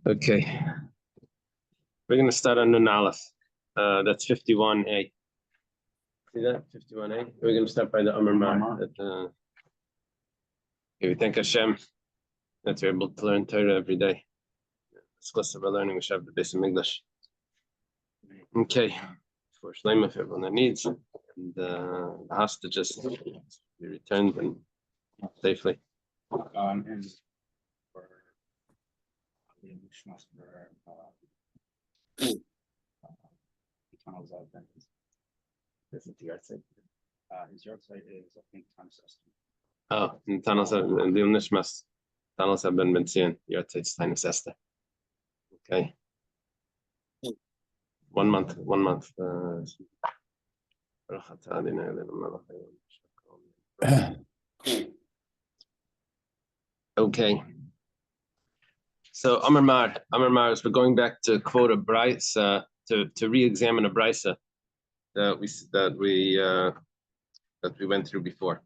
Okay, we're going to start on Nun Aleph. That's 51a. See that? 51a. We're going to start by the Amar Mar. We thank Hashem that we're able to learn Torah every day. It's close to our learning. We should have the base of English. Okay, for Shleima, for everyone that needs, and the hostages be returned and safely. And for the English eternal adventist. Isn't the yard site? His yard site is, I think, times estimate. Oh, and tunnels have and the Nishmas. Tunnels have been seen. Yard site's Tainus Esther. Okay. 1 month. Okay. So Amar Mar is we're going back to quote a brisa to re-examine a brisa that we went through before.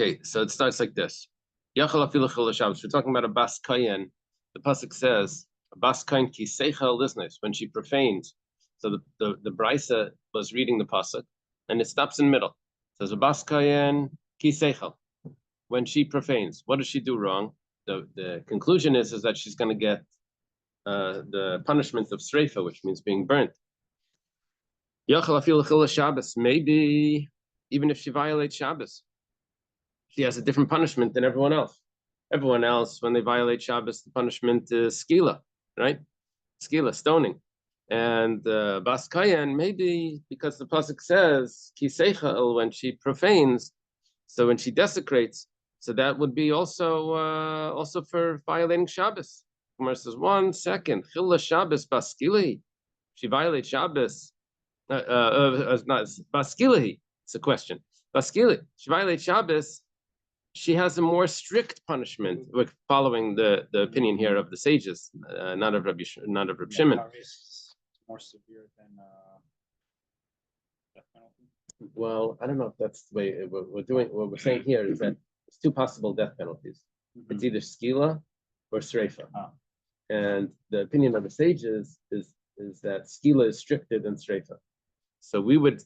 Okay, so it starts like this. We're talking about a bas kayin. The pasuk says a bas kayin ki seichel lisnes, when she profanes. So the brisa was reading the pasuk, and it stops in the middle. It says a bas kayin ki seichel, when she profanes. What does she do wrong? The conclusion is that she's going to get the punishment of sreifa, which means being burnt. Maybe even if she violates Shabbos, she has a different punishment than everyone else. Everyone else, when they violate Shabbos, the punishment is skila, right? Skila, stoning. And bas kayin, maybe because the pasuk says ki seichel, when she profanes, so when she desecrates, so that would be also for violating Shabbos. Gemara says 1 second, chilla Shabbos baskilahi. She violates Shabbos. Not baskilahi. It's a question. Baskilahi. She violates Shabbos. She has a more strict punishment. We're following the opinion here of the sages, not of Rabbi Shimon. More severe than death penalty. Well, I don't know if that's the way we're doing. What we're saying here is that there's 2 possible death penalties. Mm-hmm. It's either skila or sreifa. And the opinion of the sages is that skila is stricter than sreifa. So we would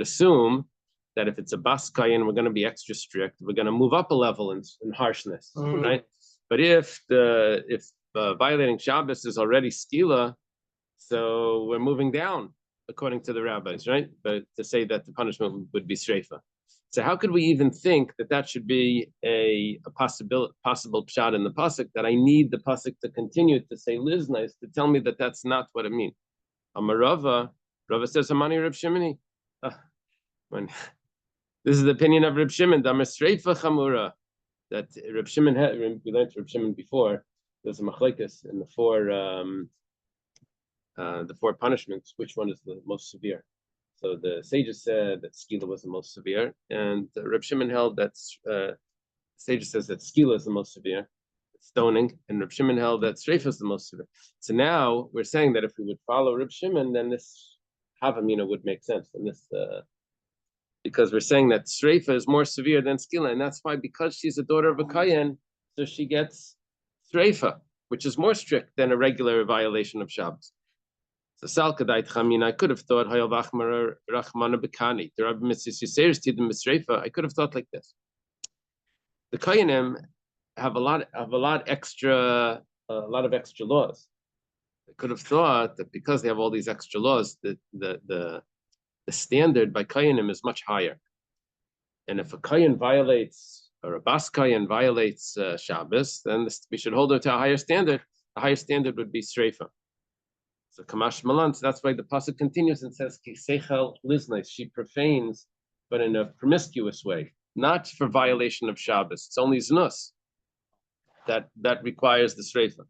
assume that if it's a bas kayin, we're going to be extra strict. We're going to move up a level in harshness, right? But if violating Shabbos is already skila, so we're moving down according to the rabbis, right? But to say that the punishment would be sreifa. So how could we even think that should be a possible pshat in the pasuk, that I need the pasuk to continue to say liznais to tell me that that's not what it means? Amarava says Hamani Reb Shimoni. This is the opinion of Reb Shimon. That Reb Shimon we learned Reb Shimon before. There's a machlekes in the four punishments. Which one is the most severe? So the sages said that skila was the most severe, and Reb Shimon held that sages says that skila is the most severe, stoning, and Reb Shimon held that sreifa is the most severe. So now we're saying that if we would follow Reb Shimon, then this havamina would make sense. And this because we're saying that sreifa is more severe than skila, and that's why, because she's a daughter of a kayin, so she gets sreifa, which is more strict than a regular violation of Shabbos. So Salkadait Chamin, I could have thought Hayal Vachmar Rachmana Bekani. The Rabbi Mitzvah Yisrael Tidim Misreifa. I could have thought like this. The Kayanim have a lot of extra laws. I could have thought that because they have all these extra laws, that the standard by Kayanim is much higher. And if a Kayan violates, or a Bas Kayan violates Shabbos, then we should hold her to a higher standard. The higher standard would be Sreifa. So Kamash Malan, so that's why the pasuk continues and says, Ki seichel liznais, she profanes, but in a promiscuous way, not for violation of Shabbos. It's only znus that requires the sreifa.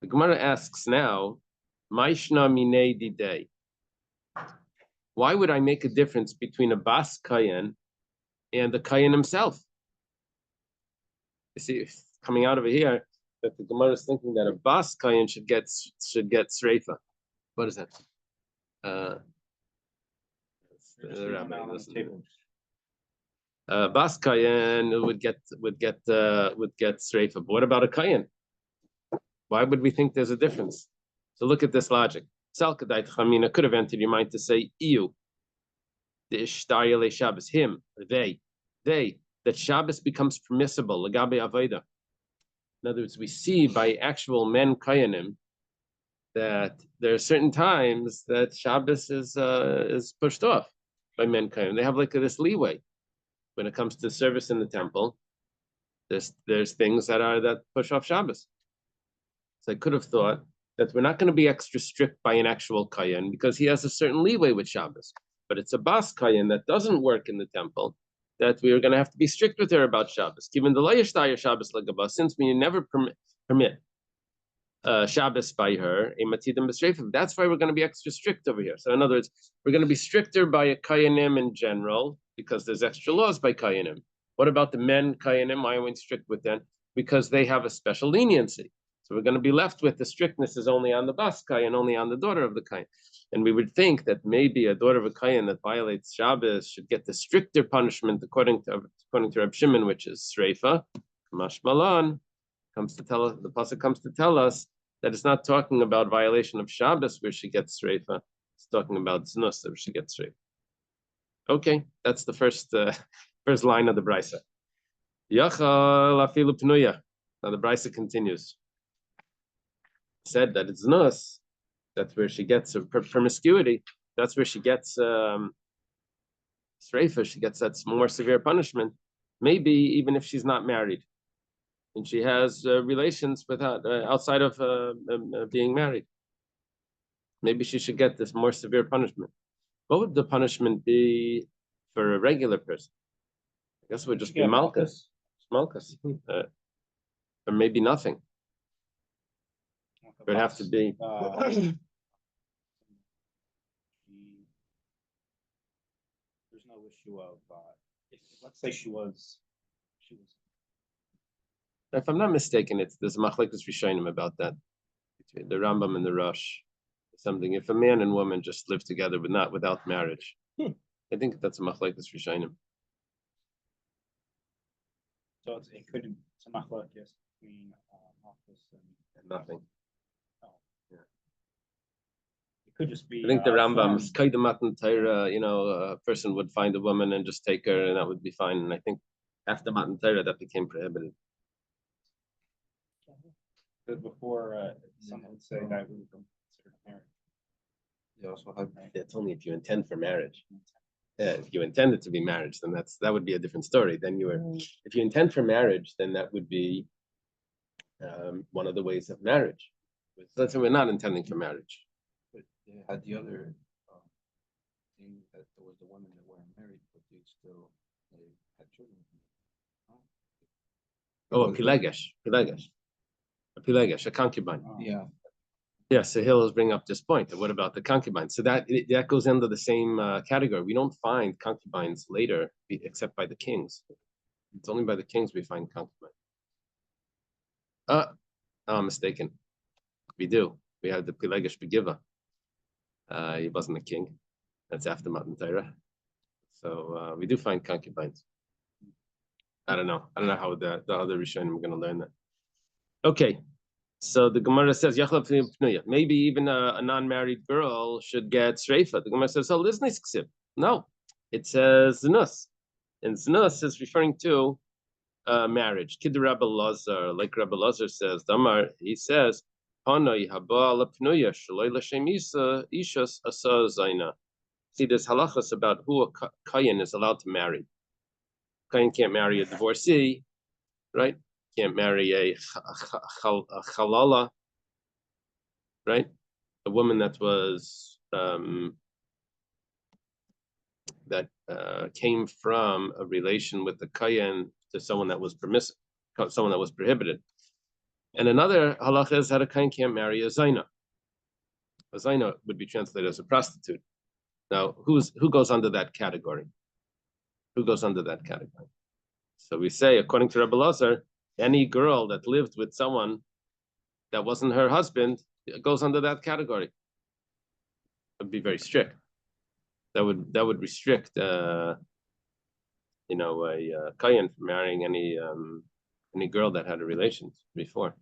The Gemara asks now, Maishna minei didei. Why would I make a difference between a bas kayan and the kayan himself? You see, coming out over here, that the Gemara is thinking that a bas kayin should get sreifa. What is that? The rabbi, Bas kayan would get streifa. But what about a kayan? Why would we think there's a difference? So look at this logic. Salkadait chamina could have entered your mind to say iu. The ishtayele Shabbos, him, they, that Shabbos becomes permissible. Lagabe avoda. In other words, we see by actual men kayanim that there are certain times that Shabbos is pushed off by men kayanim. They have like this leeway when it comes to service in the temple. There's things that push off Shabbos. So I could have thought that we're not going to be extra strict by an actual kayan because he has a certain leeway with Shabbos. But it's a bas kayan that doesn't work in the temple that we are going to have to be strict with her about Shabbos. Given the layashtaya Shabbos legabah, since we never permit Shabbos by her, a matidim b'sreifim. That's why we're going to be extra strict over here. So in other words, we're going to be stricter by a kayanim in general because there's extra laws by kayanim. What about the men kayanim? Why are we strict with them? Because they have a special leniency. So we're going to be left with the strictness is only on the bas kayan, only on the daughter of the kayan. And we would think that maybe a daughter of a kayan that violates Shabbos should get the stricter punishment according to Reb Shimon, which is sreifa. Mashmalan comes to tell us, the pasuk comes to tell us that it's not talking about violation of Shabbos where she gets sreifa. It's talking about znus where she gets sreifa. Okay, that's the first line of the brisa. Yachal afilu pnuya. Now the brisa continues. Said that it's znus, that's where she gets her promiscuity. That's where she gets sreifa. She gets that more severe punishment. Maybe even if she's not married, and she has relations with outside of being married, maybe she should get this more severe punishment. What would the punishment be for a regular person? I guess it would just be malchus, or maybe nothing. It would have to be. There's no issue of if let's say she was. If I'm not mistaken, there's a machlekes rishonim about that between the Rambam and the Rosh. Something if a man and woman just live together without marriage, I think that's a machlekes rishonim. So it couldn't. It's a machlekes between office and nothing. Could just be. I think the Rambam's Matan Torah, a person would find a woman and just take her, and that would be fine. And I think after Matan Torah, that became prohibited. Because before, someone would say that we would consider marriage. You also have, it's only if you intend for marriage. If you intended to be marriage, then that would be a different story. Then if you intend for marriage, then that would be one of the ways of marriage. Let's say we're not intending for marriage. They had the other thing that there was the women that weren't married, but they still had children. Oh, a pilegesh, a concubine. Yeah. Yeah, so he'll bring up this point. What about the concubine? So that goes into the same category. We don't find concubines later, except by the kings. It's only by the kings we find concubine. I'm mistaken. We do. We have the pilegesh begiva. He wasn't a king. That's after Matan Torah. So we do find concubines. I don't know how the other Rishonim are going to learn that. Okay, so the Gemara says maybe even a non-married girl should get sreifa. The Gemara says, no, it says znus, and znus is referring to marriage. Kid Rabbi Lazar, like Rabbi Lazar says, he says. See, there's halachas about who a kayan is allowed to marry. Kayan can't marry a divorcee, right? Can't marry a halala, right? A woman that was came from a relation with the kayan to someone that was permissive, someone that was prohibited. And another halacha is that a kain can't marry a zaina. A zaina would be translated as a prostitute. Now, who goes under that category? Who goes under that category? So we say, according to Rebbe Lazar, any girl that lived with someone that wasn't her husband goes under that category. It would be very strict. That would restrict a kayan from marrying any girl that had a relations before.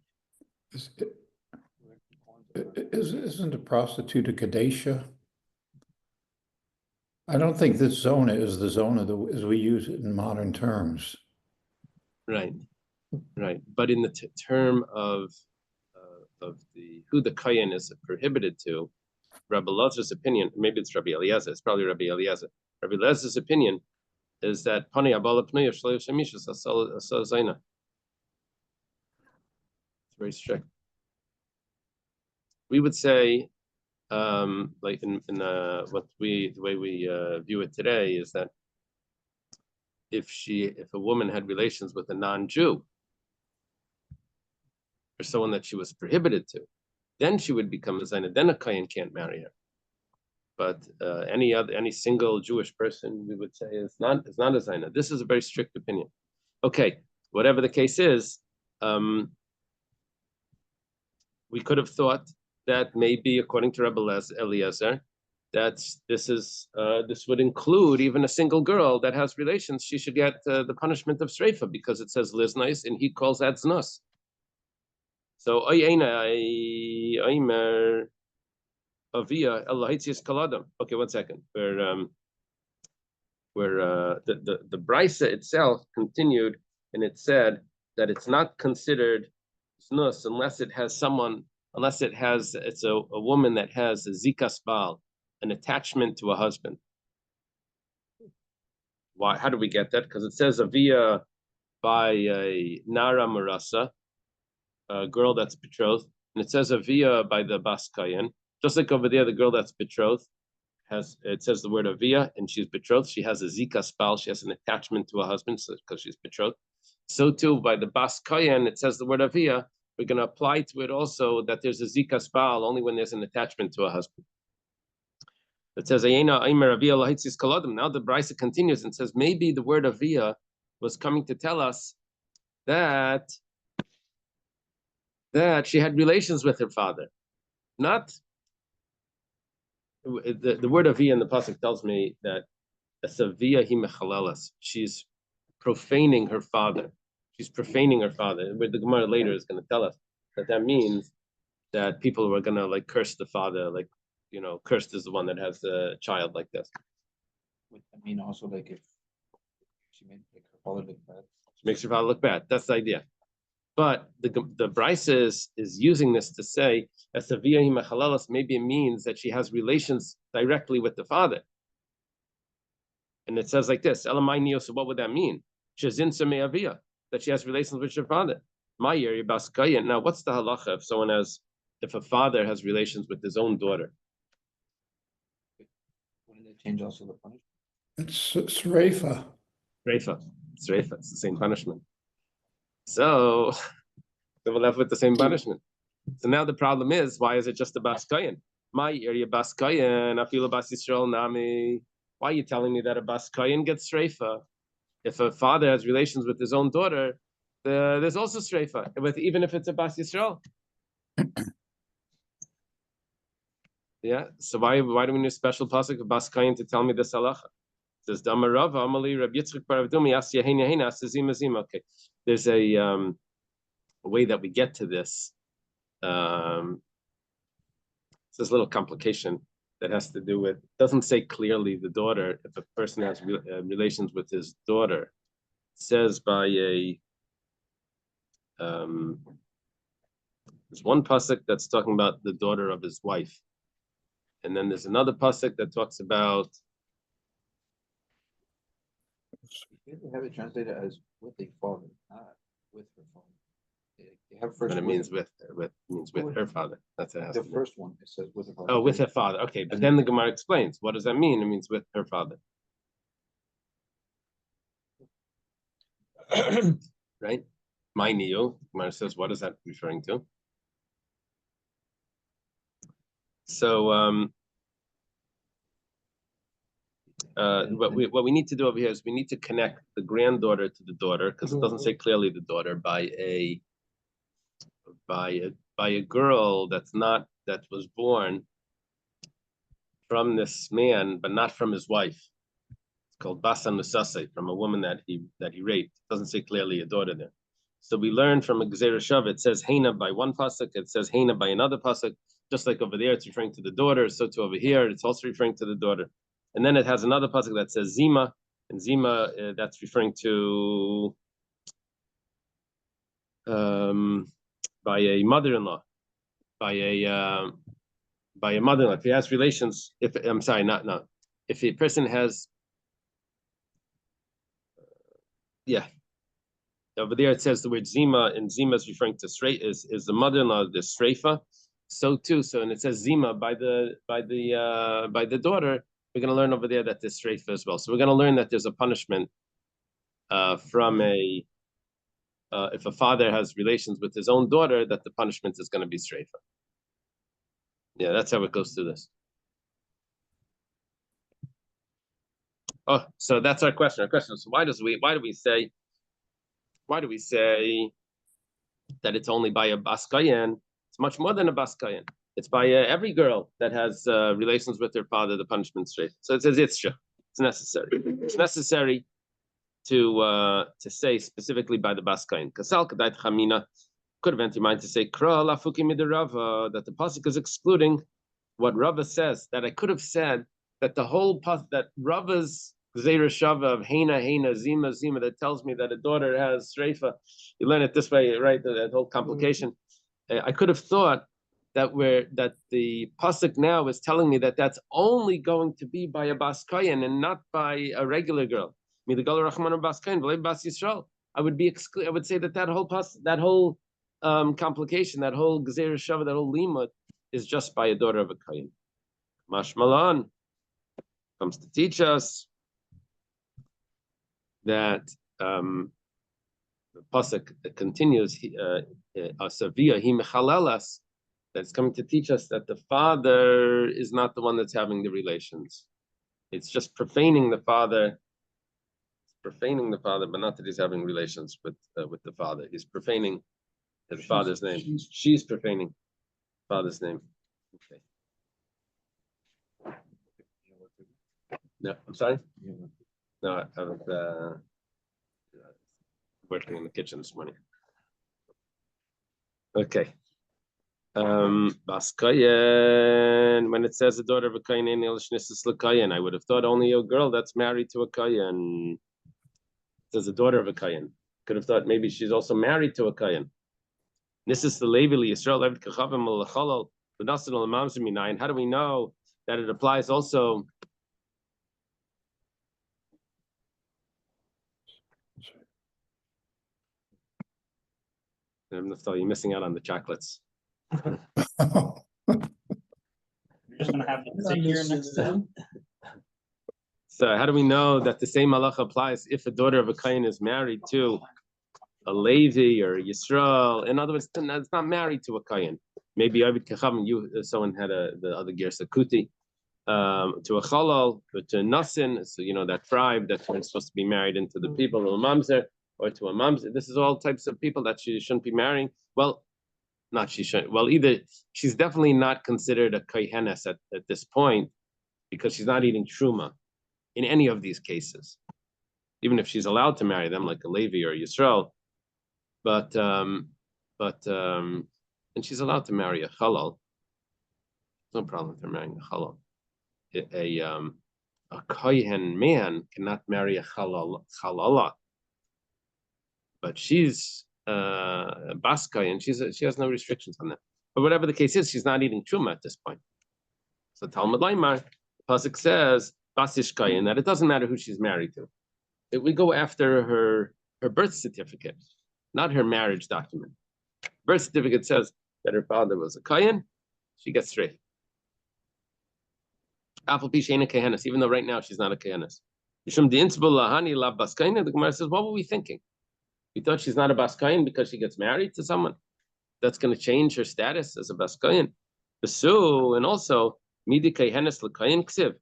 Isn't a prostitute a Kadesha? I don't think this zona is the zona as we use it in modern terms. Right. But in the term of who the kayan is prohibited to, Rabbi Elazar's opinion, maybe it's Rabbi Eliezer, it's probably Rabbi Eliezer. Rabbi Eliezer's opinion is that pani abala pnei shleif shemishas asal zaina. It's very strict. We would say, like in the way we view it today is that if a woman had relations with a non-Jew or someone that she was prohibited to, then she would become a zaina. Then a kayan can't marry her. But any single Jewish person, we would say is not a zaina. This is a very strict opinion. Okay, whatever the case is, we could have thought that maybe, according to Rabbi Eliezer, that this would include even a single girl that has relations. She should get the punishment of streifa because it says liznais and he calls that znus. So Aimer Avia Elahitzias Kaladam. Okay, 1 second. Where the brisa itself continued and it said that it's not considered znus unless it's a woman that has a zikas baal, an attachment to a husband. Why? How do we get that? Because it says avia by a nara marasa, a girl that's betrothed, and it says avia by the bas kayan. Just like over there, the girl that's betrothed it says the word avia, and she's betrothed. She has a zikas baal. She has an attachment to a husband because she's betrothed. So too by the bas kayan, it says the word avia. We're going to apply to it also that there's a zikas baal only when there's an attachment to a husband. It says, now the brisa continues and says, maybe the word avia was coming to tell us that she had relations with her father. Not the word avia in the pasuk tells me that asavia hi mechalelas. She's profaning her father. She's profaning her father. The Gemara later is going to tell us that means that people were going to curse the father, cursed is the one that has a child like this. I mean, also if she made her father look bad. She makes her father look bad. That's the idea. But the brisa is using this to say asavia hi mechalelas. Maybe it means that she has relations directly with the father. And it says like this, Elamai neo, so what would that mean? Shezin samei avia, that she has relations with her father. My yeri bas kayan. Now, what's the halacha if a father has relations with his own daughter? Wouldn't they change also the punishment? It's Sreifa. It's the same punishment. So we're left with the same punishment. So now the problem is, why is it just a bas kayan? My area bas kayan, afila bas Yisrael nami. Why are you telling me that a bas kayan gets streifa? If a father has relations with his own daughter, there's also streifa, even if it's a bas Yisrael. Yeah. So why do we need a special pasuk of bas kayan to tell me this halacha? It says Damarava Amali Rabbi Yitzchak Bar Avdumi Asya Heina Heina Asazim Azim. Okay, there's a way that we get to this. It's this little complication that has to do with, doesn't say clearly the daughter. If a person has relations with his daughter, it says by there's one pasuk that's talking about the daughter of his wife, and then there's another pasuk that talks about. They have it translated as with a father, not with her father. They have But it means with her father. That's it. The first one it says with her father. Oh, with her father. Okay, but then the Gemara explains what does that mean? It means with her father, right? My neo. Gemara says, what is that referring to? So, what we need to do over here is we need to connect the granddaughter to the daughter, because it doesn't say clearly the daughter, by a girl that was born from this man, but not from his wife. It's called Basa Nusasai, from a woman that he raped. It doesn't say clearly a daughter there. So we learn from a Gzeira Shav, it says Hena by one pasuk, it says Hena by another pasuk. Just like over there, it's referring to the daughter. So too over here, it's also referring to the daughter. And then it has another pasuk that says Zima, and Zima that's referring to by a mother-in-law, by a mother-in-law. If he has relations, if a person has, over there it says the word Zima, and Zima is referring to is the mother-in-law, the Sreifa. So too, and it says Zima by the daughter. We're going to learn over there that there's Sreifa as well. So we're going to learn that there's a punishment from if a father has relations with his own daughter, that the punishment is going to be Sreifa. Yeah, that's how it goes through this. Oh, so that's our question. So why do we say that it's only by a baskayan? It's much more than a baskayan. It's by every girl that has relations with her father, the punishment straight. So it says it's necessary. It's necessary to say specifically by the baskayan. Kasal kadait chamina could have entered your mind to say kra lafuki midirava, that the pasuk is excluding what Rava says. That I could have said that the whole that Rava's Gzeira Shava of Hena, Zima, that tells me that a daughter has Sreifa. You learn it this way, right? That whole complication. I could have thought that the pasuk now is telling me that that's only going to be by a baskayan and not by a regular girl. I would say that whole complication, that whole Gzeira Shava, that whole limud is just by a daughter of a kayan. Mashmalan comes to teach us that the pasuk continues, Asavia hi mechalalas, that's coming to teach us that the father is not the one that's having the relations. It's just profaning the father. But not that he's having relations with the father. He's profaning his father's name. She's profaning father's name. Okay. No, I'm sorry. No, I was working in the kitchen this morning. Okay. Baskayan, when it says the daughter of a kayan, I would have thought only a girl that's married to a kayan. It says the daughter of a kayan. Could have thought maybe she's also married to a kayan. This is the Levi Yisrael. How do we know that it applies also? You're missing out on the chocolates. You're just gonna have to sit here next time. So how do we know that the same halacha applies if a daughter of a kayan is married to a Levi or a Yisrael? In other words, it's not married to a kayan. Maybe someone had the other gersa kuti to a chalal, but to a nasin. So that tribe that's supposed to be married into the people of a mamzer, or to a mamzer. This is all types of people that she shouldn't be marrying. Well, not she shouldn't. Well, either she's definitely not considered a kohenes at this point because she's not eating truma in any of these cases, even if she's allowed to marry them like a Levi or a Yisrael. But and she's allowed to marry a halal. No problem with her marrying a halal. A kohen man cannot marry a halala. But she's Baskai, and she has no restrictions on that. But whatever the case is, she's not eating truma at this point. So Talmud Laimar, the pasuk says Basishkai, and that it doesn't matter who she's married to. We go after her birth certificate, not her marriage document. Birth certificate says that her father was a kayan. She gets straight. Apple pish ain't a kayanis, even though right now she's not a kayanis. The Gemara says, what were we thinking? We thought she's not a baskayan because she gets married to someone. That's going to change her status as a baskayan. Besu, and also midi kayanis l'kayan ksiv.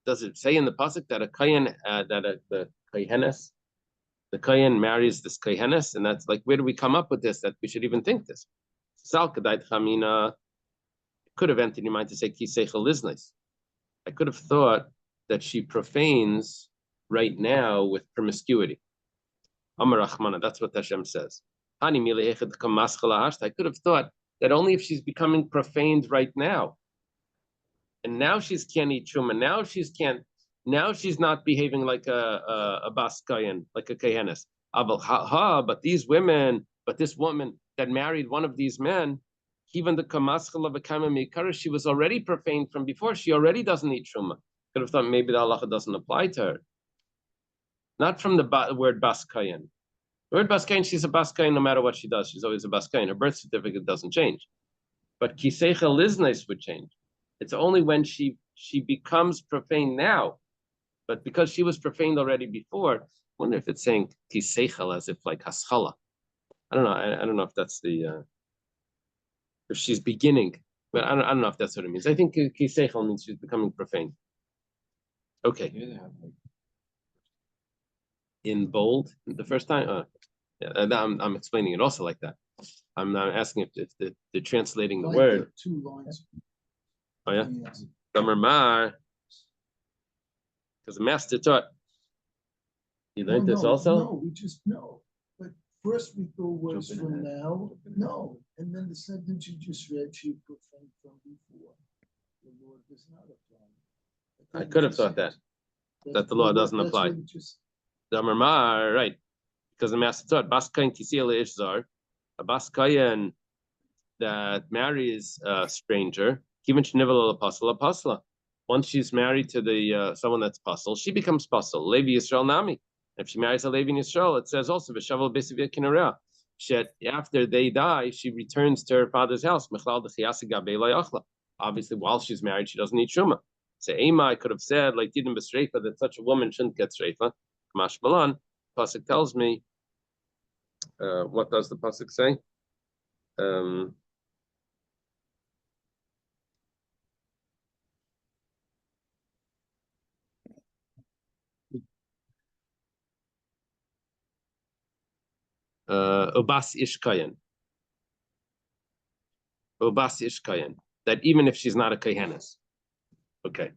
Does it say in the pasuk that a kayan, the kayanis, the kayan marries this kayanis, and that's like, where do we come up with this that we should even think this? Sal kadait chamina could have entered your mind to say kiseichel liznais. I could have thought that she profanes right now with promiscuity. Amar Rachmana, that's what Hashem says. I could have thought that only if she's becoming profaned right now, and now she's can't eat truma. Now she's not behaving like a bas kayan, like a kayanis. But these women, but this woman that married one of these men, even the kamaschal of a kama she was already profaned from before. She already doesn't eat truma. Could have thought maybe the halacha doesn't apply to her. Not from the word bas kayan. The word bas kayan, she's a bas kayan no matter what she does. She's always a bas kayan. Her birth certificate doesn't change. But kiseicha liznais would change. It's only when she becomes profane now. But because she was profaned already before, I wonder if it's saying kiseichel as if like haschala. I don't know. I don't know if that's the if she's beginning, but I don't know if that's what it means. I think kiseichel means she's becoming profane. Okay. Here they have like In bold the first time. Yeah, I'm explaining it also like that. I'm asking if they're translating the word. 2 lines. Oh yeah. Yes. Gomer Mar. Because the master taught. You learned this also? No, we just know. But first we go words Jumping from ahead. now. No, and then the sentence you just read, she profaned from before. The Lord does not apply. I could have thought that the law doesn't apply. Gomer Mar, right? Because the master taught Baskayan Kisila Ishzar, a Baskayan that marries a stranger, even Shnivel Apostle. Once she's married to the someone that's apostle, she becomes apostle. Levi Yisrael Nami. If she marries a Levi in Yisrael, it says also V'shavel B'sivya Kinara. After they die, she returns to her father's house. Obviously, while she's married, she doesn't need shuma. So Ema, I could have said like Didin B'Sreifa that such a woman shouldn't get Sreifa. Kamash Malan. Pasuk tells me. What does the pasuk say? Obas Ishkayan. Obas Ishkayan. That even if she's not a Kohenes. Okay.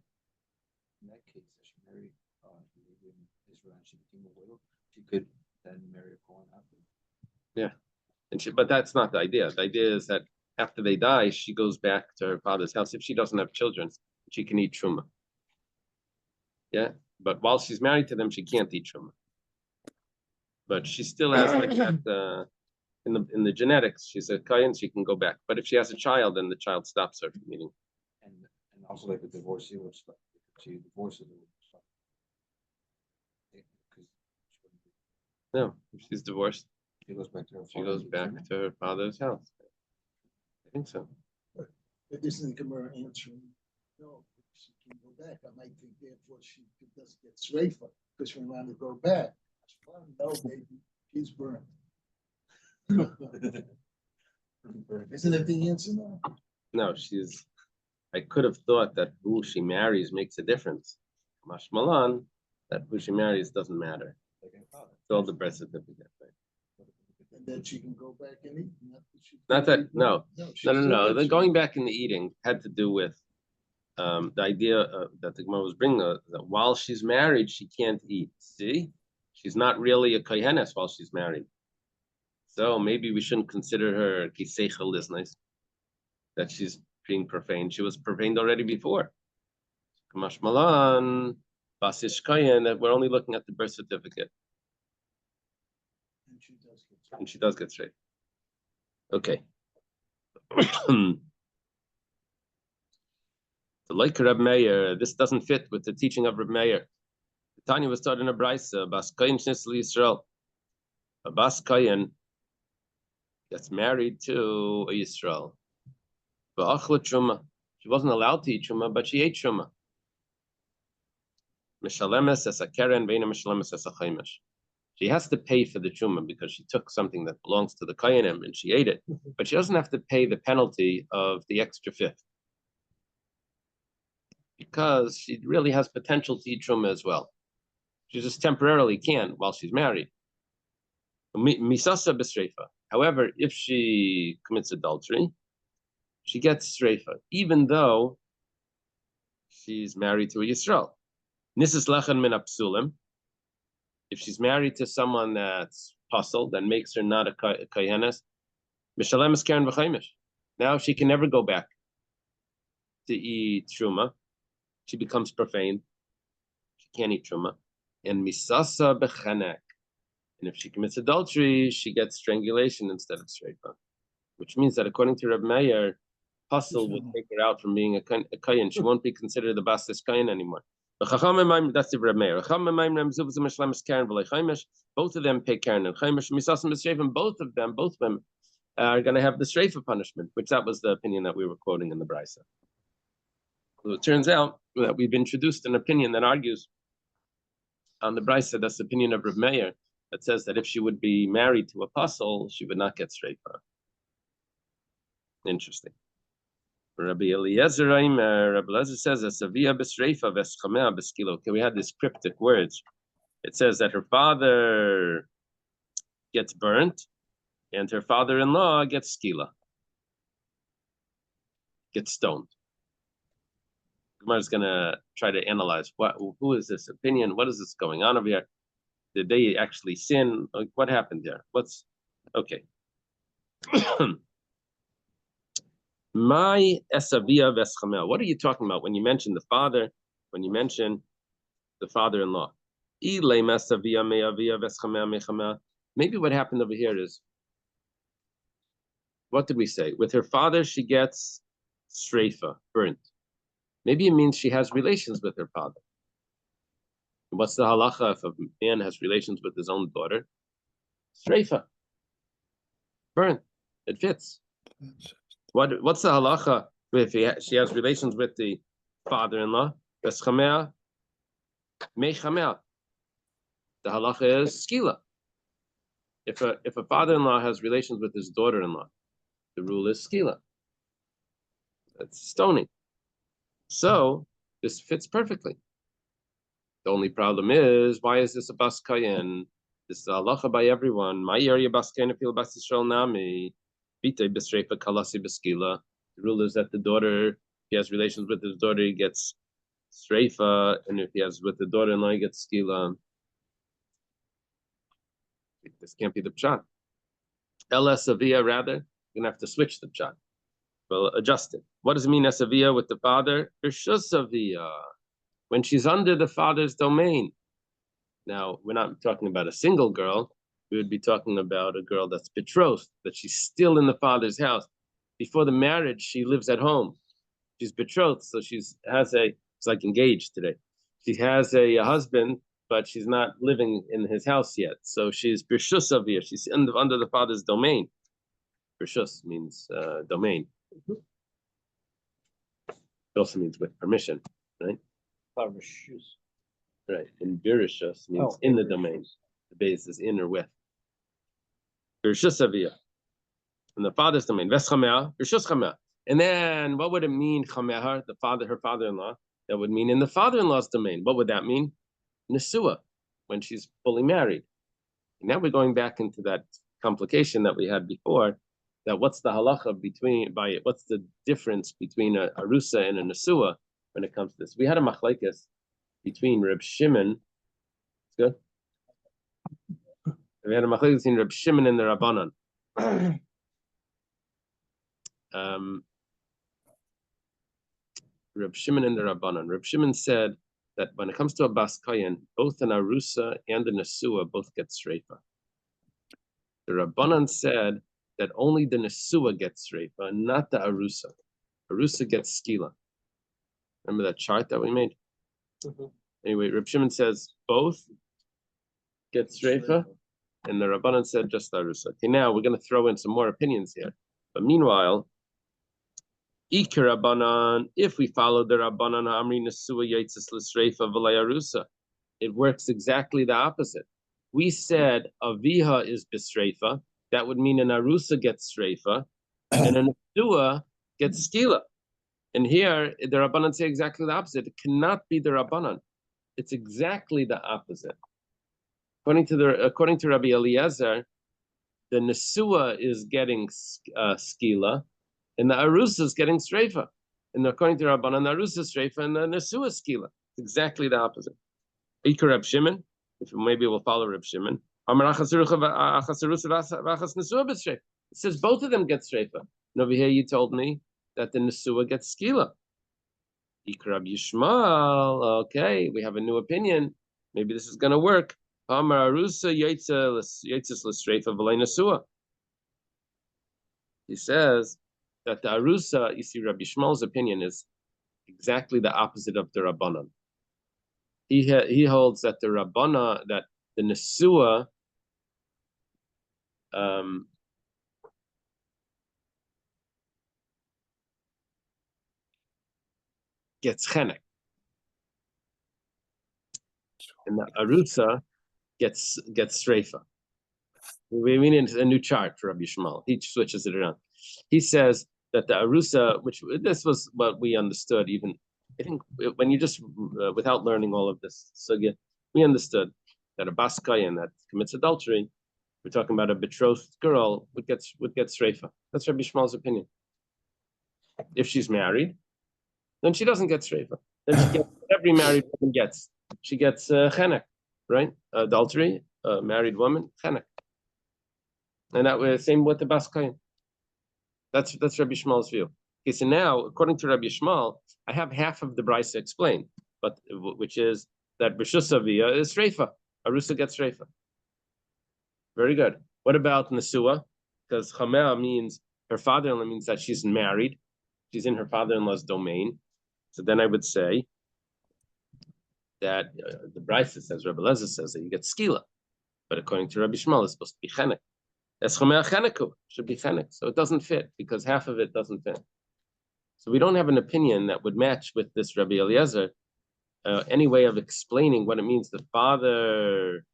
in that case, if she married in Israel and she became a widow, she could then marry a Kohen after. Yeah. But that's not the idea. The idea is that after they die, she goes back to her father's house. If she doesn't have children, she can eat truma. Yeah. But while she's married to them, she can't eat truma. But she still has like that in the genetics. She's a Kayan, she can go back. But if she has a child, then the child stops her from eating. And also like a divorcee would stop. She divorces her. No, if she's divorced, She goes back to her. she goes back to her father's house. I think so. But this is the Gemara answering. No, she can go back. I might think therefore she doesn't get Sreifa because she's allowed to go back. No, baby, she's burned. Isn't that the answer now? No, I could have thought that who she marries makes a difference. Mashmalan, that who she marries doesn't matter. It's all the birth certificate. Right? And then she can go back and eat. Not that, no. No. The going back in the eating had to do with the idea that the Gemara was bringing that while she's married, she can't eat. See? She's not really a kohenes while she's married. So maybe we shouldn't consider her kiseichel liznais, that she's being profane. She was profaned already before. Kamash malan, basish kohen, that we're only looking at the birth certificate. And she does get straight. Okay. The like Reb Meir, this doesn't fit with the teaching of Reb Meir. Tanya was taught in a brisa, Bas Kayin Shnisel Yisrael. A Bas Kayin gets married to a Yisrael. V'achla truma. She wasn't allowed to eat truma, but she ate truma. Mishalemes es a keren veina mishalemes es a chaimesh. She has to pay for the truma because she took something that belongs to the Kayanim and she ate it, but she doesn't have to pay the penalty of the extra fifth because she really has potential to eat truma as well. She just temporarily can while she's married. Misasa b'sreifa. However, if she commits adultery, she gets streifa, even though she's married to a Yisrael. Nisis lechan min apsulim. If she's married to someone that's puzzled, that makes her not a kohenes, mishalem is karen v'chaimish. Now she can never go back to eat truma. She becomes profane. She can't eat truma. And misasa bechenek. And if she commits adultery, she gets strangulation instead of streifa. Which means that according to Reb Meir, puzzle will take her out from being a kohen. She won't be considered the bastis kohen anymore. That's the Reb Meir. Both of them pay karen and chaimish. Misasim b'streifa. Both of them are going to have the streifa punishment, which that was the opinion that we were quoting in the Brisa. So it turns out that we've introduced an opinion that argues on the Brisa. That's the opinion of Reb Meir that says that if she would be married to a puzzle, she would not get streifa. Interesting. Rabbi Eliezer says, "Asavia b'streifa v'eschamea b'skilo." Okay, we had these cryptic words. It says that her father gets burnt, and her father-in-law gets skila, gets stoned. Gemara is going to try to analyze who is this opinion? What is this going on over here? Did they actually sin? Like, what happened there? What's okay? My esavia v'eschamea. What are you talking about when you mention the father? When you mention the father-in-law? Maybe what happened over here is, what did we say? With her father, she gets streifa, burnt. Maybe it means she has relations with her father. What's the halacha if a man has relations with his own daughter? Streifa, burnt. It fits. What's the halacha if she has relations with the father-in-law? Beschamea, mechamea. The halacha is skila. If a father-in-law has relations with his daughter-in-law, the rule is skila. That's stoning. So this fits perfectly. The only problem is, why is this a bas kayin? This is a halacha by everyone. My area bas kayin fil bas Yisrael nami. Bite b'streifa kalasi b'skila. The rule is that the daughter, if he has relations with his daughter, he gets streifa, and if he has with the daughter-in-law, he gets skila. This can't be the pshat. Ela savia, rather, you're gonna have to switch the pshat. Well, adjust it. What does it mean savia with the father? Savia, when she's under the father's domain. Now, we're not talking about a single girl. We would be talking about a girl that's betrothed, that she's still in the father's house. Before the marriage, she lives at home. She's betrothed, so it's like engaged today. She has a husband, but she's not living in his house yet. So she's Birshus Avir. She's under the father's domain. Birshus means domain. It also means with permission, right? Right. And Birshus means in the domain. The base is in or with. Birshus Avir. In the father's domain. Veschamea, Birshus Chamea. And then what would it mean, Chamea, her father-in-law? That would mean in the father-in-law's domain. What would that mean? Nesua, when she's fully married. And now we're going back into that complication that we had before, that what's the halacha what's the difference between a arusa and a nesua when it comes to this? We had a machlekes between Reb Shimon. It's good. We had a machlekes between Reb Shimon and the Rabbanan. Reb Shimon and the Rabbanan. Reb Shimon said that when it comes to a bas kayin, both an arusa and a nesua both get streifa. The Rabbanan said that only the nesua gets streifa, not the arusa. Arusa gets skila. Remember that chart that we made? Mm-hmm. Anyway, Reb Shimon says both get streifa, and the Rabbanan said just the arusa. Okay, now we're going to throw in some more opinions here. But meanwhile, Ikar Rabbanan, if we follow the Rabbanan Amri Nesua Yaitzis L'Sreifa V'Lay Arusa, it works exactly the opposite. We said Aviha is B'Sreifa, that would mean an Arusa gets Sreifa, and an Nesua gets Skila. And here, the Rabbanan say exactly the opposite. It cannot be the Rabbanan. It's exactly the opposite. According to Rabbi Eliezer, the Nesua is getting Skila, and the Arusa is getting streifa. And according to Rabbanan, the Arusa is streifa, and the Nesua is skila. It's exactly the opposite. Ikar Reb Shimon. If maybe we'll follow Reb Shimon. It says both of them get streifa. And over here you told me that the Nesua gets skila. Ikar Reb Yishmael. Okay, we have a new opinion. Maybe this is going to work. He says that the Arusa, you see, Rabbi Shmuel's opinion is exactly the opposite of the Rabbanan. He holds that the Rabbana, that the Nesua gets chenek, and the Arusa gets streifa. We mean it's a new chart for Rabbi Shmuel. He switches it around. He says that the Arusa, which this was what we understood, even I think when you just without learning all of this sugya, we understood that a baskayan that commits adultery, we're talking about a betrothed girl, would get streifa. That's Rabbi Shmuel's opinion. If she's married, then she doesn't get streifa. Then she gets every married woman gets. She gets chenek, right? Adultery, married woman, chenek. And that was same with the baskayan. That's Rabbi Shmuel's view. Okay, so now, according to Rabbi Shmuel, I have half of the brisa explained, but which is that B'shusavia is streifa. Arusa gets streifa. Very good. What about Nesua? Because Chamea means her father-in-law means that she's married. She's in her father-in-law's domain. So then I would say that the brisa says, Rabbi Lezer says that you get skila. But according to Rabbi Shmuel, it's supposed to be chenek. That's Chamea cheneku, should be chenek. So it doesn't fit because half of it doesn't fit. So we don't have an opinion that would match with this Rabbi Eliezer, any way of explaining what it means. The father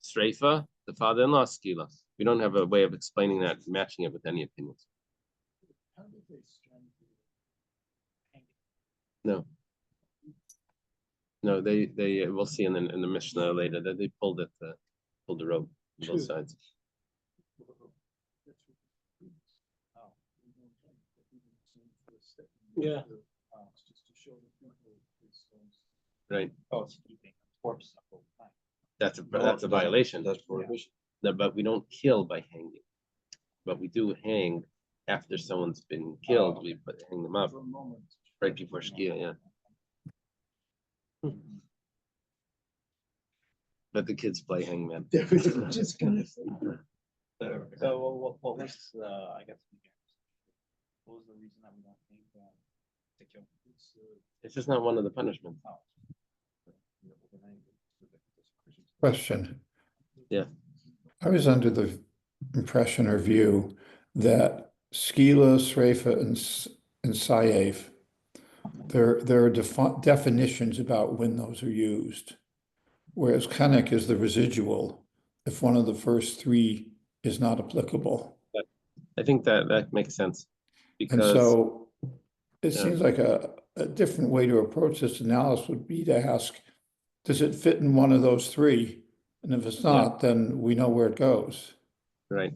streifa, the father-in-law skila. We don't have a way of explaining that, matching it with any opinions. How did they strangle? No, they we'll see in the Mishnah later that they pulled the rope on both sides. Yeah. Just to show the people it's, Right. Oh, it's keeping corpse the whole time. That's a violation. That's prohibition. No, but we don't kill by hanging. But we do hang after someone's been killed. We hang them up for a moment. right before Shkia, yeah. But the kids play hangman. Just gonna say. So what was I guess what was the reason that we don't think to kill? It's just not one of the punishments. Question. Yeah. I was under the impression or view that skila, sreifa, and sayev, there are definitions about when those are used, whereas chenek is the residual if one of the first three is not applicable. I think that makes sense. And Because so it seems like a different way to approach this analysis would be to ask, does it fit in one of those three? And if it's not, then we know where it goes. right.